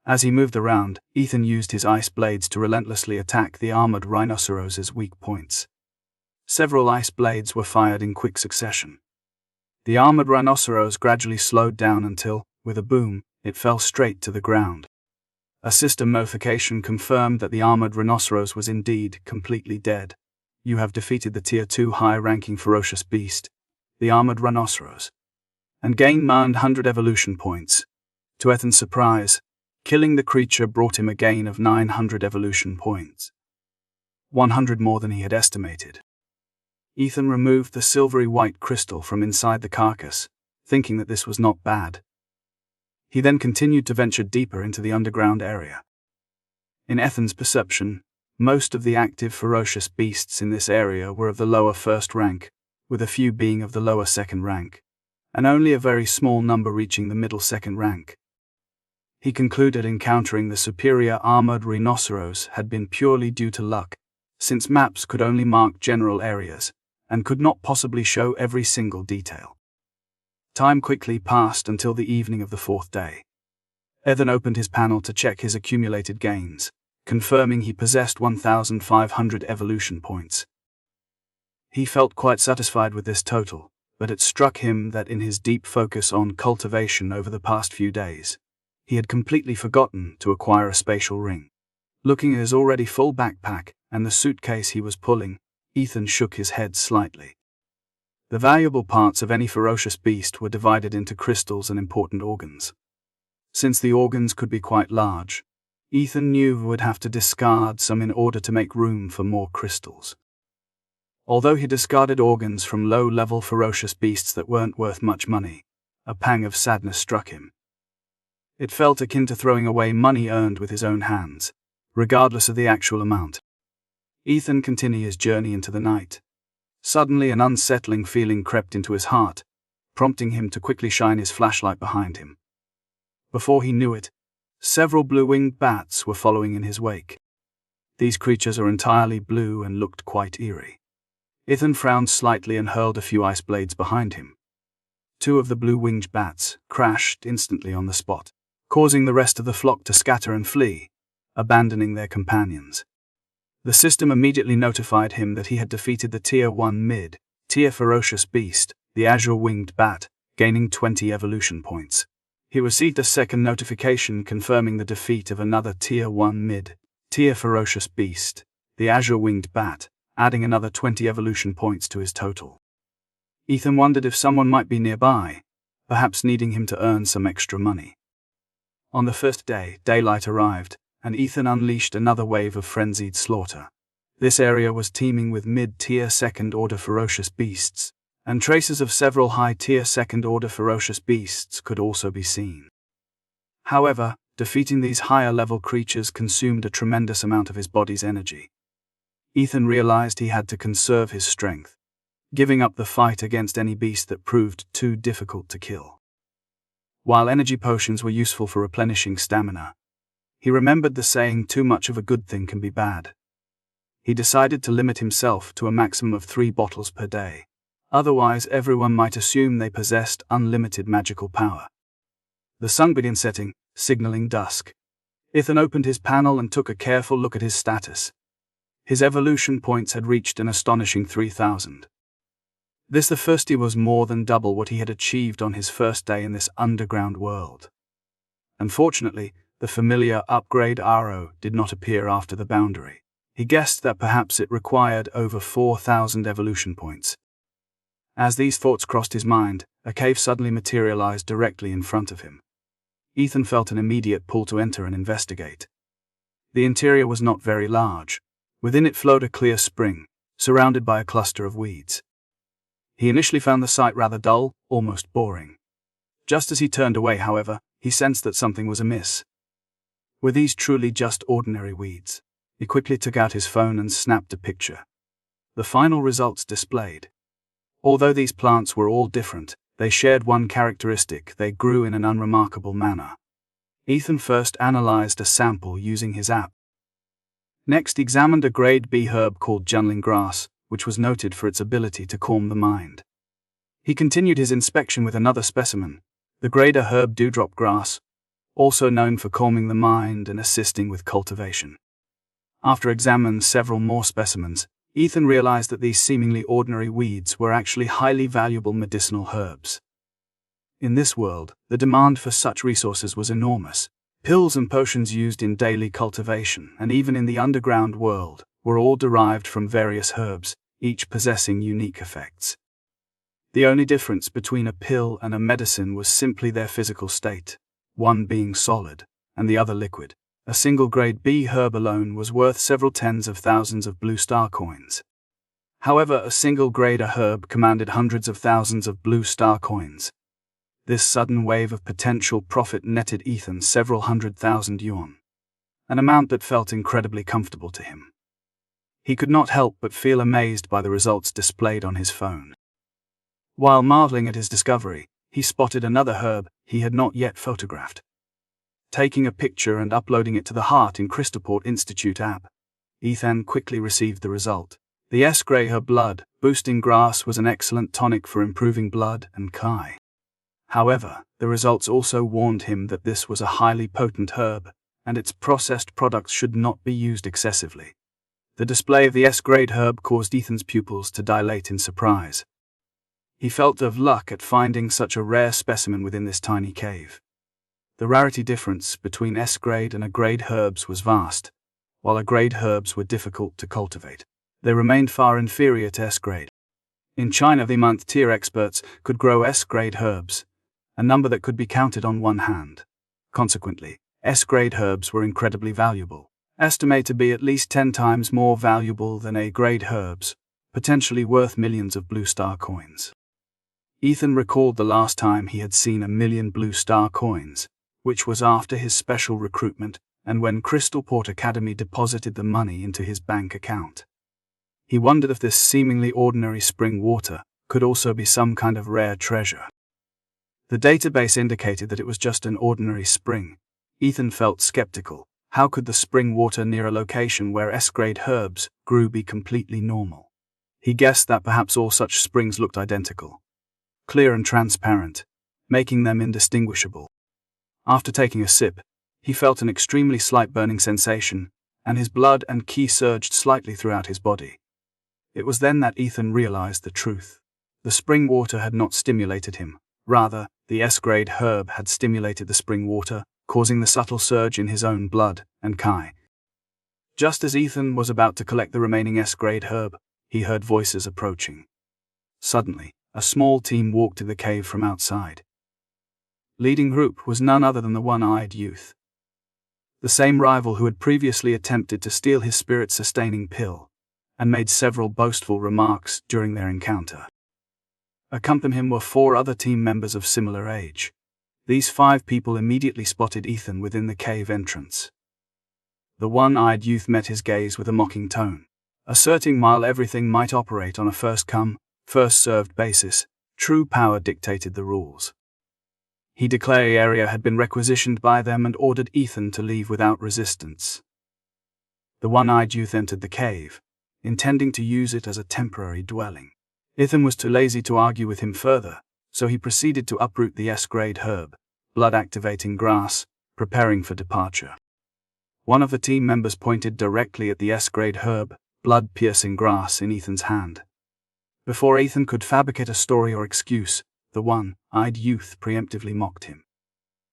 As he moved around, Ethan used his ice blades to relentlessly attack the armored rhinoceros's weak points. Several ice blades were fired in quick succession. The armored rhinoceros gradually slowed down until, with a boom, it fell straight to the ground. A system notification confirmed that the armored rhinoceros was indeed completely dead. You have defeated the Tier 2 high-ranking ferocious beast, the armored rhinoceros, and gained 900 evolution points. To Ethan's surprise, killing the creature brought him a gain of 900 evolution points. 100 more than he had estimated. Ethan removed the silvery white crystal from inside the carcass, thinking that this was not bad. He then continued to venture deeper into the underground area. In Ethan's perception, most of the active ferocious beasts in this area were of the lower first rank, with a few being of the lower second rank, and only a very small number reaching the middle second rank. He concluded encountering the superior armored rhinoceros had been purely due to luck, since maps could only mark general areas, and could not possibly show every single detail. Time quickly passed until the evening of the fourth day. Ethan opened his panel to check his accumulated gains, confirming he possessed 1,500 evolution points. He felt quite satisfied with this total, but it struck him that in his deep focus on cultivation over the past few days, he had completely forgotten to acquire a spatial ring. Looking at his already full backpack and the suitcase he was pulling, Ethan shook his head slightly. The valuable parts of any ferocious beast were divided into crystals and important organs. Since the organs could be quite large, Ethan knew he would have to discard some in order to make room for more crystals. Although he discarded organs from low-level ferocious beasts that weren't worth much money, a pang of sadness struck him. It felt akin to throwing away money earned with his own hands, regardless of the actual amount. Ethan continued his journey into the night. Suddenly an unsettling feeling crept into his heart, prompting him to quickly shine his flashlight behind him. Before he knew it, several blue-winged bats were following in his wake. These creatures are entirely blue and looked quite eerie. Ethan frowned slightly and hurled a few ice blades behind him. Two of the blue-winged bats crashed instantly on the spot, causing the rest of the flock to scatter and flee, abandoning their companions. The system immediately notified him that he had defeated the Tier 1 mid-tier ferocious beast, the azure-winged bat, gaining 20 evolution points. He received a second notification confirming the defeat of another Tier 1 mid-tier ferocious beast, the azure-winged bat, adding another 20 evolution points to his total. Ethan wondered if someone might be nearby, perhaps needing him to earn some extra money. On the first day, daylight arrived, and Ethan unleashed another wave of frenzied slaughter. This area was teeming with mid-tier second-order ferocious beasts, and traces of several high-tier second-order ferocious beasts could also be seen. However, defeating these higher-level creatures consumed a tremendous amount of his body's energy. Ethan realized he had to conserve his strength, giving up the fight against any beast that proved too difficult to kill. While energy potions were useful for replenishing stamina, he remembered the saying, "Too much of a good thing can be bad." He decided to limit himself to a maximum of 3 bottles per day. Otherwise, everyone might assume they possessed unlimited magical power. The sun began setting, signaling dusk. Ethan opened his panel and took a careful look at his status. His evolution points had reached an astonishing 3,000. This the first was more than double what he had achieved on his first day in this underground world. Unfortunately, the familiar upgrade arrow did not appear after the boundary. He guessed that perhaps it required over 4,000 evolution points. As these thoughts crossed his mind, a cave suddenly materialized directly in front of him. Ethan felt an immediate pull to enter and investigate. The interior was not very large. Within it flowed a clear spring, surrounded by a cluster of weeds. He initially found the sight rather dull, almost boring. Just as he turned away, however, he sensed that something was amiss. Were these truly just ordinary weeds? He quickly took out his phone and snapped a picture. The final results displayed. Although these plants were all different, they shared one characteristic: they grew in an unremarkable manner. Ethan first analyzed a sample using his app. Next, he examined a grade B herb called junling grass, which was noted for its ability to calm the mind. He continued his inspection with another specimen, the grade A herb dewdrop grass, also known for calming the mind and assisting with cultivation. After examining several more specimens, Ethan realized that these seemingly ordinary weeds were actually highly valuable medicinal herbs. In this world, the demand for such resources was enormous. Pills and potions used in daily cultivation, and even in the underground world, were all derived from various herbs, each possessing unique effects. The only difference between a pill and a medicine was simply their physical state, one being solid, and the other liquid. A single grade B herb alone was worth several tens of thousands of blue star coins. However, a single grade A herb commanded hundreds of thousands of blue star coins. This sudden wave of potential profit netted Ethan several 100,000 yuan, an amount that felt incredibly comfortable to him. He could not help but feel amazed by the results displayed on his phone. While marveling at his discovery, he spotted another herb he had not yet photographed. Taking a picture and uploading it to the Heart in Crystoport Institute app, Ethan quickly received the result. The S-grade herb blood boosting grass was an excellent tonic for improving blood and Kai. However, the results also warned him that this was a highly potent herb, and its processed products should not be used excessively. The display of the S-grade herb caused Ethan's pupils to dilate in surprise. He felt of luck at finding such a rare specimen within this tiny cave. The rarity difference between S-grade and A-grade herbs was vast. While A-grade herbs were difficult to cultivate, they remained far inferior to S-grade. In China, the month-tier experts could grow S-grade herbs, a number that could be counted on one hand. Consequently, S-grade herbs were incredibly valuable, estimated to be at least 10 times more valuable than A-grade herbs, potentially worth millions of blue star coins. Ethan recalled the last time he had seen 1,000,000 blue star coins, which was after his special recruitment and when Crystoport Academy deposited the money into his bank account. He wondered if this seemingly ordinary spring water could also be some kind of rare treasure. The database indicated that it was just an ordinary spring. Ethan felt skeptical. How could the spring water near a location where S-grade herbs grew be completely normal? He guessed that perhaps all such springs looked identical, clear and transparent, making them indistinguishable. After taking a sip, he felt an extremely slight burning sensation, and his blood and qi surged slightly throughout his body. It was then that Ethan realized the truth. The spring water had not stimulated him. Rather, the S-grade herb had stimulated the spring water, causing the subtle surge in his own blood and Kai. Just as Ethan was about to collect the remaining S-grade herb, he heard voices approaching. Suddenly, a small team walked to the cave from outside. Leading group was none other than the one-eyed youth, the same rival who had previously attempted to steal his spirit-sustaining pill, and made several boastful remarks during their encounter. Accompanying him were 4 other team members of similar age. These 5 people immediately spotted Ethan within the cave entrance. The one-eyed youth met his gaze with a mocking tone, asserting while everything might operate on a first-come, first-served basis, true power dictated the rules. He declared the area had been requisitioned by them and ordered Ethan to leave without resistance. The one-eyed youth entered the cave, intending to use it as a temporary dwelling. Ethan was too lazy to argue with him further, so he proceeded to uproot the S-grade herb, blood-activating grass, preparing for departure. One of the team members pointed directly at the S-grade herb, blood-piercing grass in Ethan's hand. Before Ethan could fabricate a story or excuse, the one-eyed youth preemptively mocked him,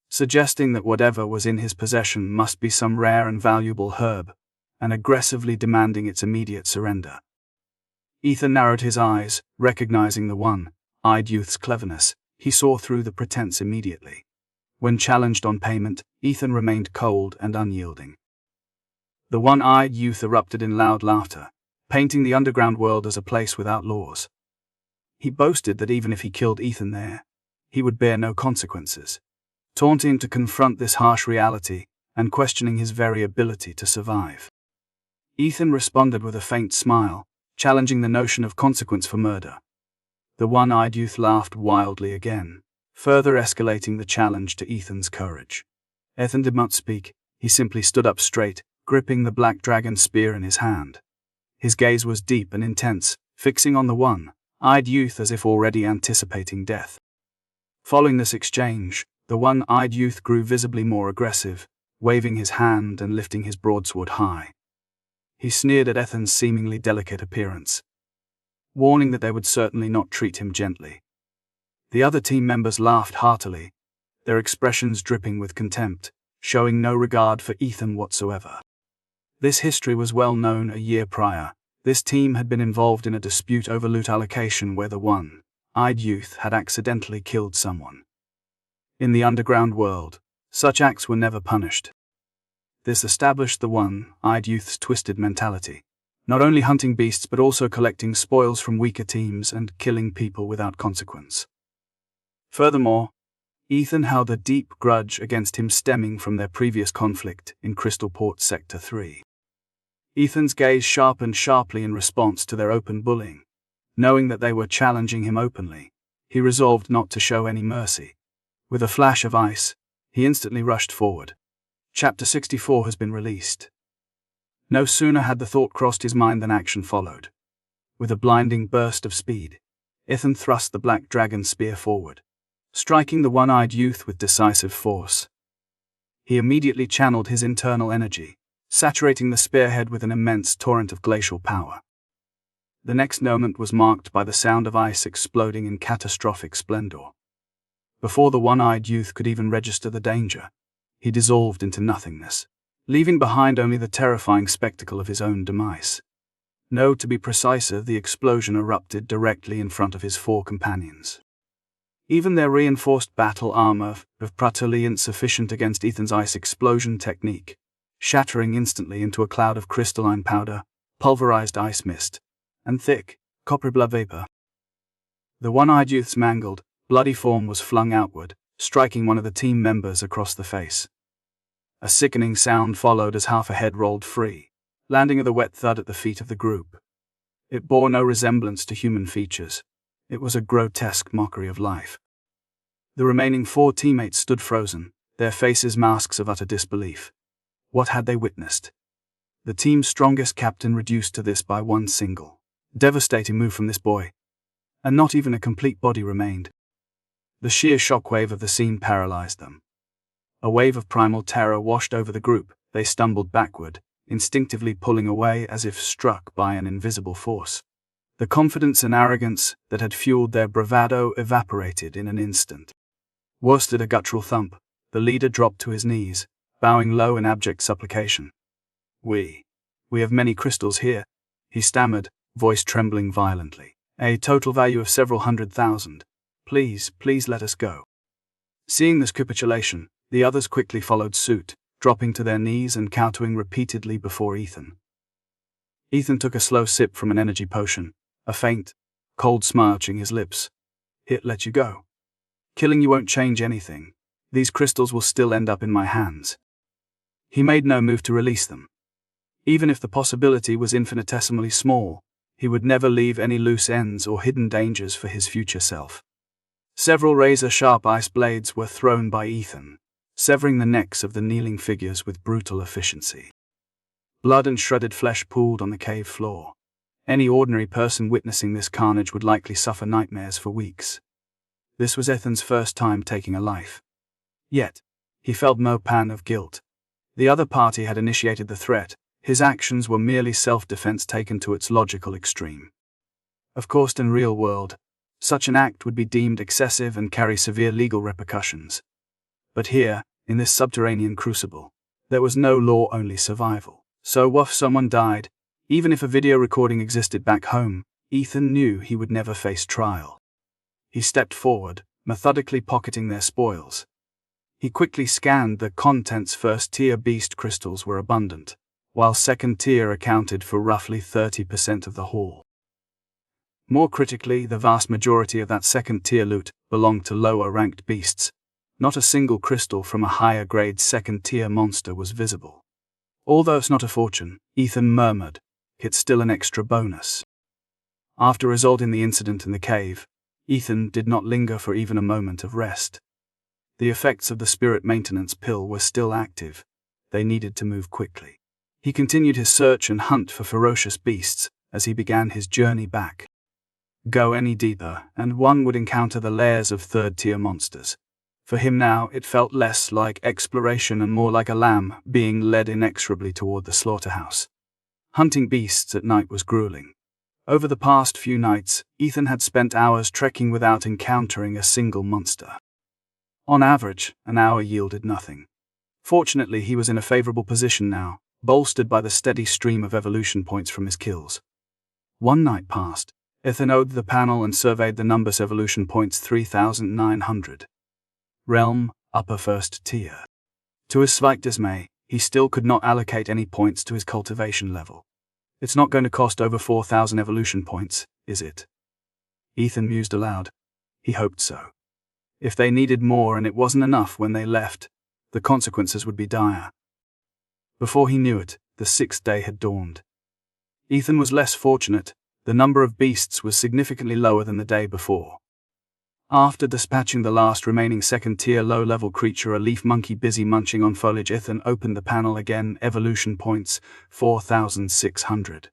suggesting that whatever was in his possession must be some rare and valuable herb, and aggressively demanding its immediate surrender. Ethan narrowed his eyes, recognizing the one-eyed youth's cleverness. He saw through the pretense immediately. When challenged on payment, Ethan remained cold and unyielding. The one-eyed youth erupted in loud laughter, painting the underground world as a place without laws. He boasted that even if he killed Ethan there, he would bear no consequences, taunting to confront this harsh reality and questioning his very ability to survive. Ethan responded with a faint smile, challenging the notion of consequence for murder. The one-eyed youth laughed wildly again, further escalating the challenge to Ethan's courage. Ethan did not speak, he simply stood up straight, gripping the black dragon spear in his hand. His gaze was deep and intense, fixing on the one-eyed youth as if already anticipating death. Following this exchange, the one-eyed youth grew visibly more aggressive, waving his hand and lifting his broadsword high. He sneered at Ethan's seemingly delicate appearance, warning that they would certainly not treat him gently. The other team members laughed heartily, their expressions dripping with contempt, showing no regard for Ethan whatsoever. This history was well known a year prior. This team had been involved in a dispute over loot allocation where the one-eyed youth had accidentally killed someone. In the underground world, such acts were never punished. This established the one-eyed youth's twisted mentality, not only hunting beasts but also collecting spoils from weaker teams and killing people without consequence. Furthermore, Ethan held a deep grudge against him stemming from their previous conflict in Crystalport Sector 3. Ethan's gaze sharpened sharply in response to their open bullying. Knowing that they were challenging him openly, he resolved not to show any mercy. With a flash of ice, he instantly rushed forward. Chapter 64 has been released. No sooner had the thought crossed his mind than action followed. With a blinding burst of speed, Ethan thrust the black dragon spear forward, striking the one-eyed youth with decisive force. He immediately channeled his internal energy, saturating the spearhead with an immense torrent of glacial power. The next moment was marked by the sound of ice exploding in catastrophic splendor. Before the one-eyed youth could even register the danger, he dissolved into nothingness, leaving behind only the terrifying spectacle of his own demise. No, to be preciser, the explosion erupted directly in front of his four companions. Even their reinforced battle armor of utterly insufficient against Ethan's ice explosion technique, shattering instantly into a cloud of crystalline powder, pulverized ice mist, and thick, copper blood vapor. The one-eyed youth's mangled, bloody form was flung outward, striking one of the team members across the face. A sickening sound followed as half a head rolled free, landing with a wet thud at the feet of the group. It bore no resemblance to human features. It was a grotesque mockery of life. The remaining four teammates stood frozen, their faces masks of utter disbelief. What had they witnessed? The team's strongest captain reduced to this by one single, devastating move from this boy. And not even a complete body remained. The sheer shockwave of the scene paralyzed them. A wave of primal terror washed over the group. They stumbled backward, instinctively pulling away as if struck by an invisible force. The confidence and arrogance that had fueled their bravado evaporated in an instant. Worsted a guttural thump, the leader dropped to his knees, bowing low in abject supplication. We have many crystals here," he stammered, voice trembling violently. "A total value of several 100,000. Please let us go." Seeing this capitulation, the others quickly followed suit, dropping to their knees and kowtowing repeatedly before Ethan. Ethan took a slow sip from an energy potion, a faint, cold smile touching his lips. "It let you go. Killing you won't change anything. These crystals will still end up in my hands." He made no move to release them. Even if the possibility was infinitesimally small, he would never leave any loose ends or hidden dangers for his future self. Several razor-sharp ice blades were thrown by Ethan, severing the necks of the kneeling figures with brutal efficiency. Blood and shredded flesh pooled on the cave floor. Any ordinary person witnessing this carnage would likely suffer nightmares for weeks. This was Ethan's first time taking a life. Yet, he felt no pang of guilt. The other party had initiated the threat. His actions were merely self-defense taken to its logical extreme. Of course, in the real world, such an act would be deemed excessive and carry severe legal repercussions. But here, in this subterranean crucible, there was no law, only survival. So what if someone died? Even if a video recording existed back home, Ethan knew he would never face trial. He stepped forward, methodically pocketing their spoils. He quickly scanned the contents. First-tier beast crystals were abundant, while second-tier accounted for roughly 30% of the haul. More critically, the vast majority of that second-tier loot belonged to lower-ranked beasts. Not a single crystal from a higher-grade second-tier monster was visible. Although it's not a fortune, Ethan murmured, it's still an extra bonus. After resolving the incident in the cave, Ethan did not linger for even a moment of rest. The effects of the spirit maintenance pill were still active. They needed to move quickly. He continued his search and hunt for ferocious beasts as he began his journey back. Go any deeper, and one would encounter the lairs of third-tier monsters. For him now, it felt less like exploration and more like a lamb being led inexorably toward the slaughterhouse. Hunting beasts at night was grueling. Over the past few nights, Ethan had spent hours trekking without encountering a single monster. On average, an hour yielded nothing. Fortunately, he was in a favorable position now, bolstered by the steady stream of evolution points from his kills. One night passed. Ethan opened the panel and surveyed the numbers. Evolution points 3,900. Realm, upper first tier. To his slight dismay, he still could not allocate any points to his cultivation level. It's not going to cost over 4,000 evolution points, is it? Ethan mused aloud. He hoped so. If they needed more and it wasn't enough when they left, the consequences would be dire. Before he knew it, the sixth day had dawned. Ethan was less fortunate. The number of beasts was significantly lower than the day before. After dispatching the last remaining second-tier low-level creature, a leaf monkey busy munching on foliage, Ethan opened the panel again. Evolution points 4,600.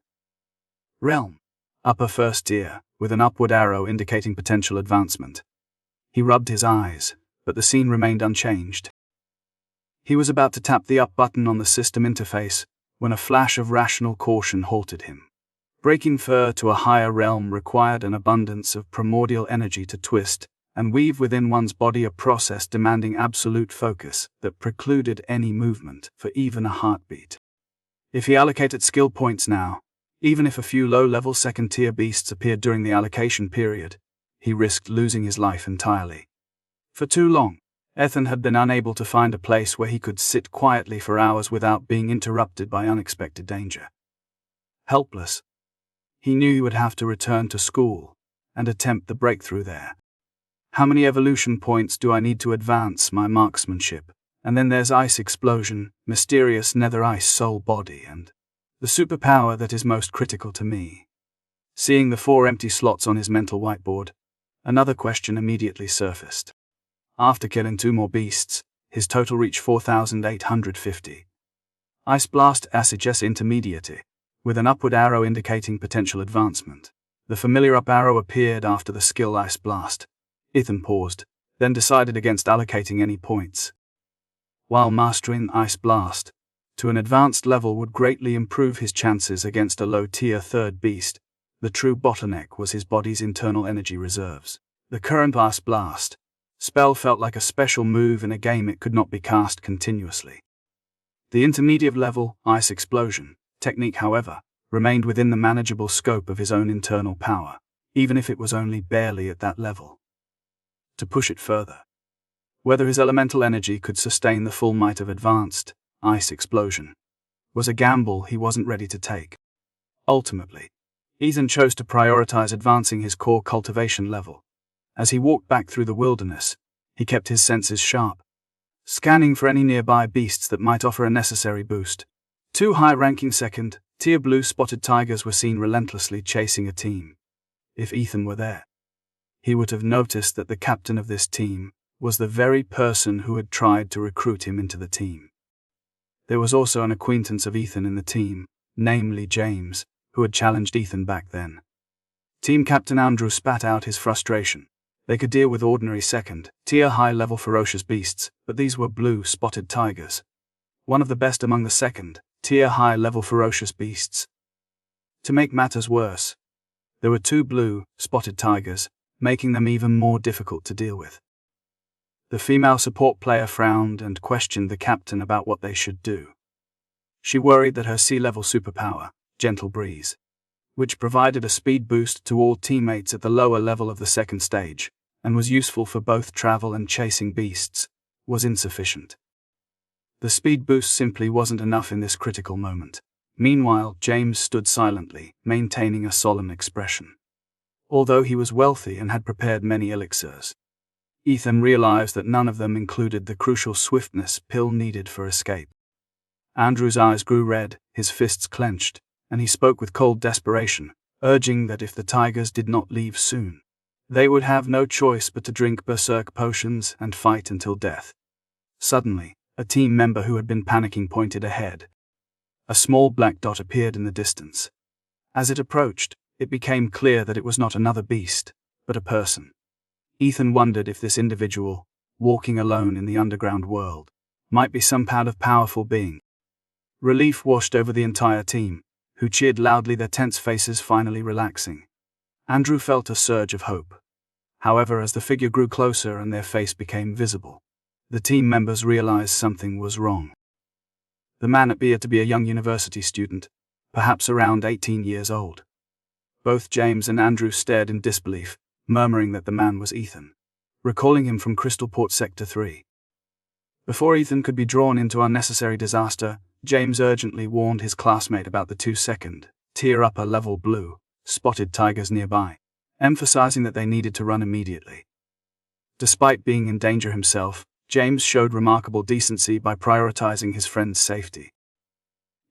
Realm, upper first tier, with an upward arrow indicating potential advancement. He rubbed his eyes, but the scene remained unchanged. He was about to tap the up button on the system interface when a flash of rational caution halted him. Breaking fur to a higher realm required an abundance of primordial energy to twist and weave within one's body, a process demanding absolute focus that precluded any movement for even a heartbeat. If he allocated skill points now, even if a few low-level second-tier beasts appeared during the allocation period, he risked losing his life entirely. For too long, Ethan had been unable to find a place where he could sit quietly for hours without being interrupted by unexpected danger. Helpless, he knew he would have to return to school and attempt the breakthrough there. How many evolution points do I need to advance my marksmanship? And then there's ice explosion, mysterious nether ice soul body, and the superpower that is most critical to me. Seeing the 4 empty slots on his mental whiteboard, another question immediately surfaced. After killing 2 more beasts, his total reached 4,850. Ice Blast Assages Intermediate, with an upward arrow indicating potential advancement. The familiar up arrow appeared after the skill Ice Blast. Ethan paused, then decided against allocating any points. While mastering Ice Blast to an advanced level would greatly improve his chances against a low-tier third beast, the true bottleneck was his body's internal energy reserves. The current Ice Blast spell felt like a special move in a game. It could not be cast continuously. The intermediate level Ice Explosion technique, however, remained within the manageable scope of his own internal power, even if it was only barely at that level. To push it further, whether his elemental energy could sustain the full might of advanced Ice Explosion was a gamble he wasn't ready to take. Ultimately, Ethan chose to prioritize advancing his core cultivation level. As he walked back through the wilderness, he kept his senses sharp, scanning for any nearby beasts that might offer a necessary boost. 2 high-ranking second-tier blue spotted tigers were seen relentlessly chasing a team. If Ethan were there, he would have noticed that the captain of this team was the very person who had tried to recruit him into the team. There was also an acquaintance of Ethan in the team, namely James, who had challenged Ethan back then. Team Captain Andrew spat out his frustration. They could deal with ordinary second-tier high-level ferocious beasts, but these were blue spotted tigers, one of the best among the second-tier high-level ferocious beasts. To make matters worse, there were 2 blue spotted tigers, making them even more difficult to deal with. The female support player frowned and questioned the captain about what they should do. She worried that her sea-level superpower, Gentle Breeze, which provided a speed boost to all teammates at the lower level of the second stage, and was useful for both travel and chasing beasts, was insufficient. The speed boost simply wasn't enough in this critical moment. Meanwhile, James stood silently, maintaining a solemn expression. Although he was wealthy and had prepared many elixirs, Ethan realized that none of them included the crucial swiftness pill needed for escape. Andrew's eyes grew red, his fists clenched, and he spoke with cold desperation, urging that if the tigers did not leave soon, they would have no choice but to drink berserk potions and fight until death. Suddenly, a team member who had been panicking pointed ahead. A small black dot appeared in the distance. As it approached, it became clear that it was not another beast, but a person. Ethan wondered if this individual, walking alone in the underground world, might be some kind of powerful being. Relief washed over the entire team, who cheered loudly, their tense faces finally relaxing. Andrew felt a surge of hope. However, as the figure grew closer and their face became visible, the team members realized something was wrong. The man appeared to be a young university student, perhaps around 18 years old. Both James and Andrew stared in disbelief, murmuring that the man was Ethan, recalling him from Crystalport Sector 3. Before Ethan could be drawn into unnecessary disaster, James urgently warned his classmate about the 2-second-tier upper-level blue, spotted tigers nearby, emphasizing that they needed to run immediately. Despite being in danger himself, James showed remarkable decency by prioritizing his friend's safety.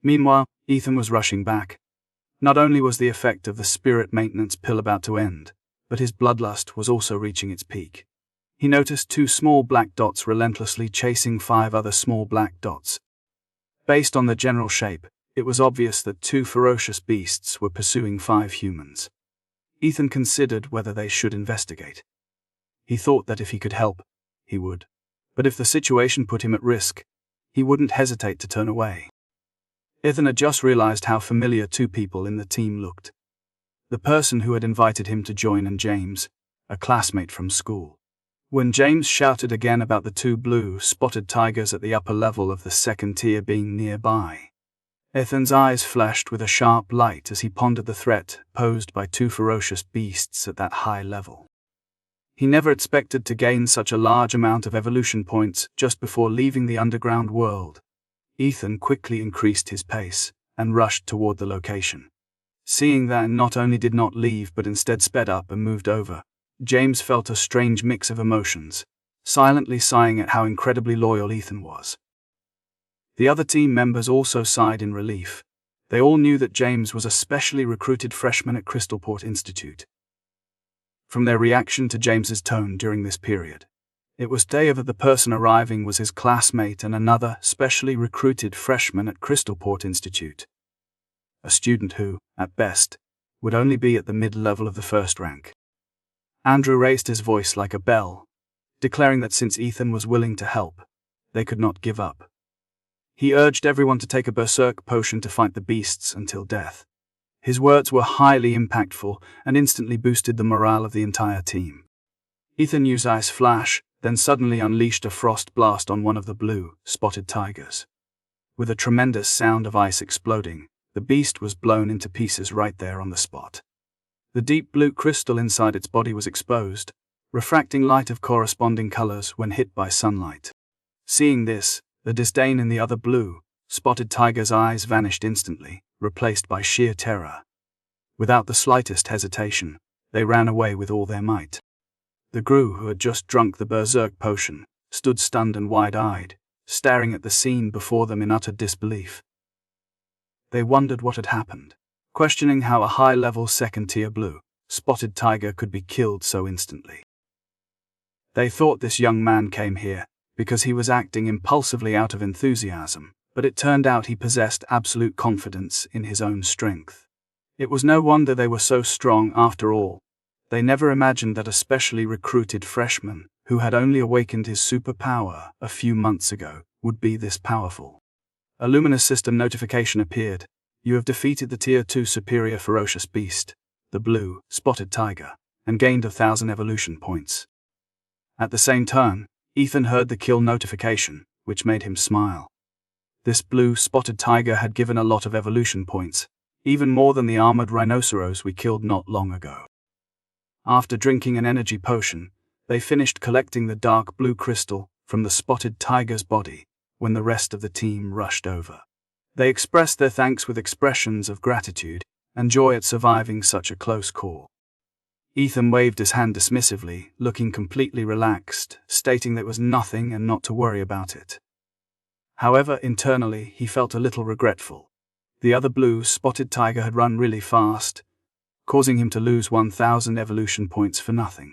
Meanwhile, Ethan was rushing back. Not only was the effect of the spirit maintenance pill about to end, but his bloodlust was also reaching its peak. He noticed 2 small black dots relentlessly chasing 5 other small black dots. Based on their general shape, it was obvious that 2 ferocious beasts were pursuing 5 humans. Ethan considered whether they should investigate. He thought that if he could help, he would. But if the situation put him at risk, he wouldn't hesitate to turn away. Ethan had just realized how familiar 2 people in the team looked. The person who had invited him to join and James, a classmate from school. When James shouted again about the 2 blue spotted tigers at the upper level of the second tier being nearby, Ethan's eyes flashed with a sharp light as he pondered the threat posed by 2 ferocious beasts at that high level. He never expected to gain such a large amount of evolution points just before leaving the underground world. Ethan quickly increased his pace and rushed toward the location. Seeing that not only did not leave but instead sped up and moved over, James felt a strange mix of emotions, silently sighing at how incredibly loyal Ethan was. The other team members also sighed in relief. They all knew that James was a specially recruited freshman at Crystalport Institute. From their reaction to James's tone during this period, it was clear that the person arriving was his classmate and another specially recruited freshman at Crystalport Institute. A student who, at best, would only be at the mid-level of the first rank. Andrew raised his voice like a bell, declaring that since Ethan was willing to help, they could not give up. He urged everyone to take a berserk potion to fight the beasts until death. His words were highly impactful and instantly boosted the morale of the entire team. Ethan used Ice Flash, then suddenly unleashed a frost blast on one of the blue, spotted tigers. With a tremendous sound of ice exploding, the beast was blown into pieces right there on the spot. The deep blue crystal inside its body was exposed, refracting light of corresponding colors when hit by sunlight. Seeing this, the disdain in the other blue, spotted tiger's eyes vanished instantly, replaced by sheer terror. Without the slightest hesitation, they ran away with all their might. The Gru, who had just drunk the berserk potion, stood stunned and wide-eyed, staring at the scene before them in utter disbelief. They wondered what had happened, questioning how a high-level second-tier blue, spotted tiger could be killed so instantly. They thought this young man came here because he was acting impulsively out of enthusiasm, but it turned out he possessed absolute confidence in his own strength. It was no wonder they were so strong after all. They never imagined that a specially recruited freshman, who had only awakened his superpower a few months ago, would be this powerful. A luminous system notification appeared. You have defeated the Tier 2 superior ferocious beast, the blue, spotted tiger, and gained 1,000 evolution points. At the same time, Ethan heard the kill notification, which made him smile. This blue spotted tiger had given a lot of evolution points, even more than the armored rhinoceros we killed not long ago. After drinking an energy potion, they finished collecting the dark blue crystal from the spotted tiger's body when the rest of the team rushed over. They expressed their thanks with expressions of gratitude and joy at surviving such a close call. Ethan waved his hand dismissively, looking completely relaxed, stating that it was nothing and not to worry about it. However, internally, he felt a little regretful. The other blue spotted tiger had run really fast, causing him to lose 1,000 evolution points for nothing.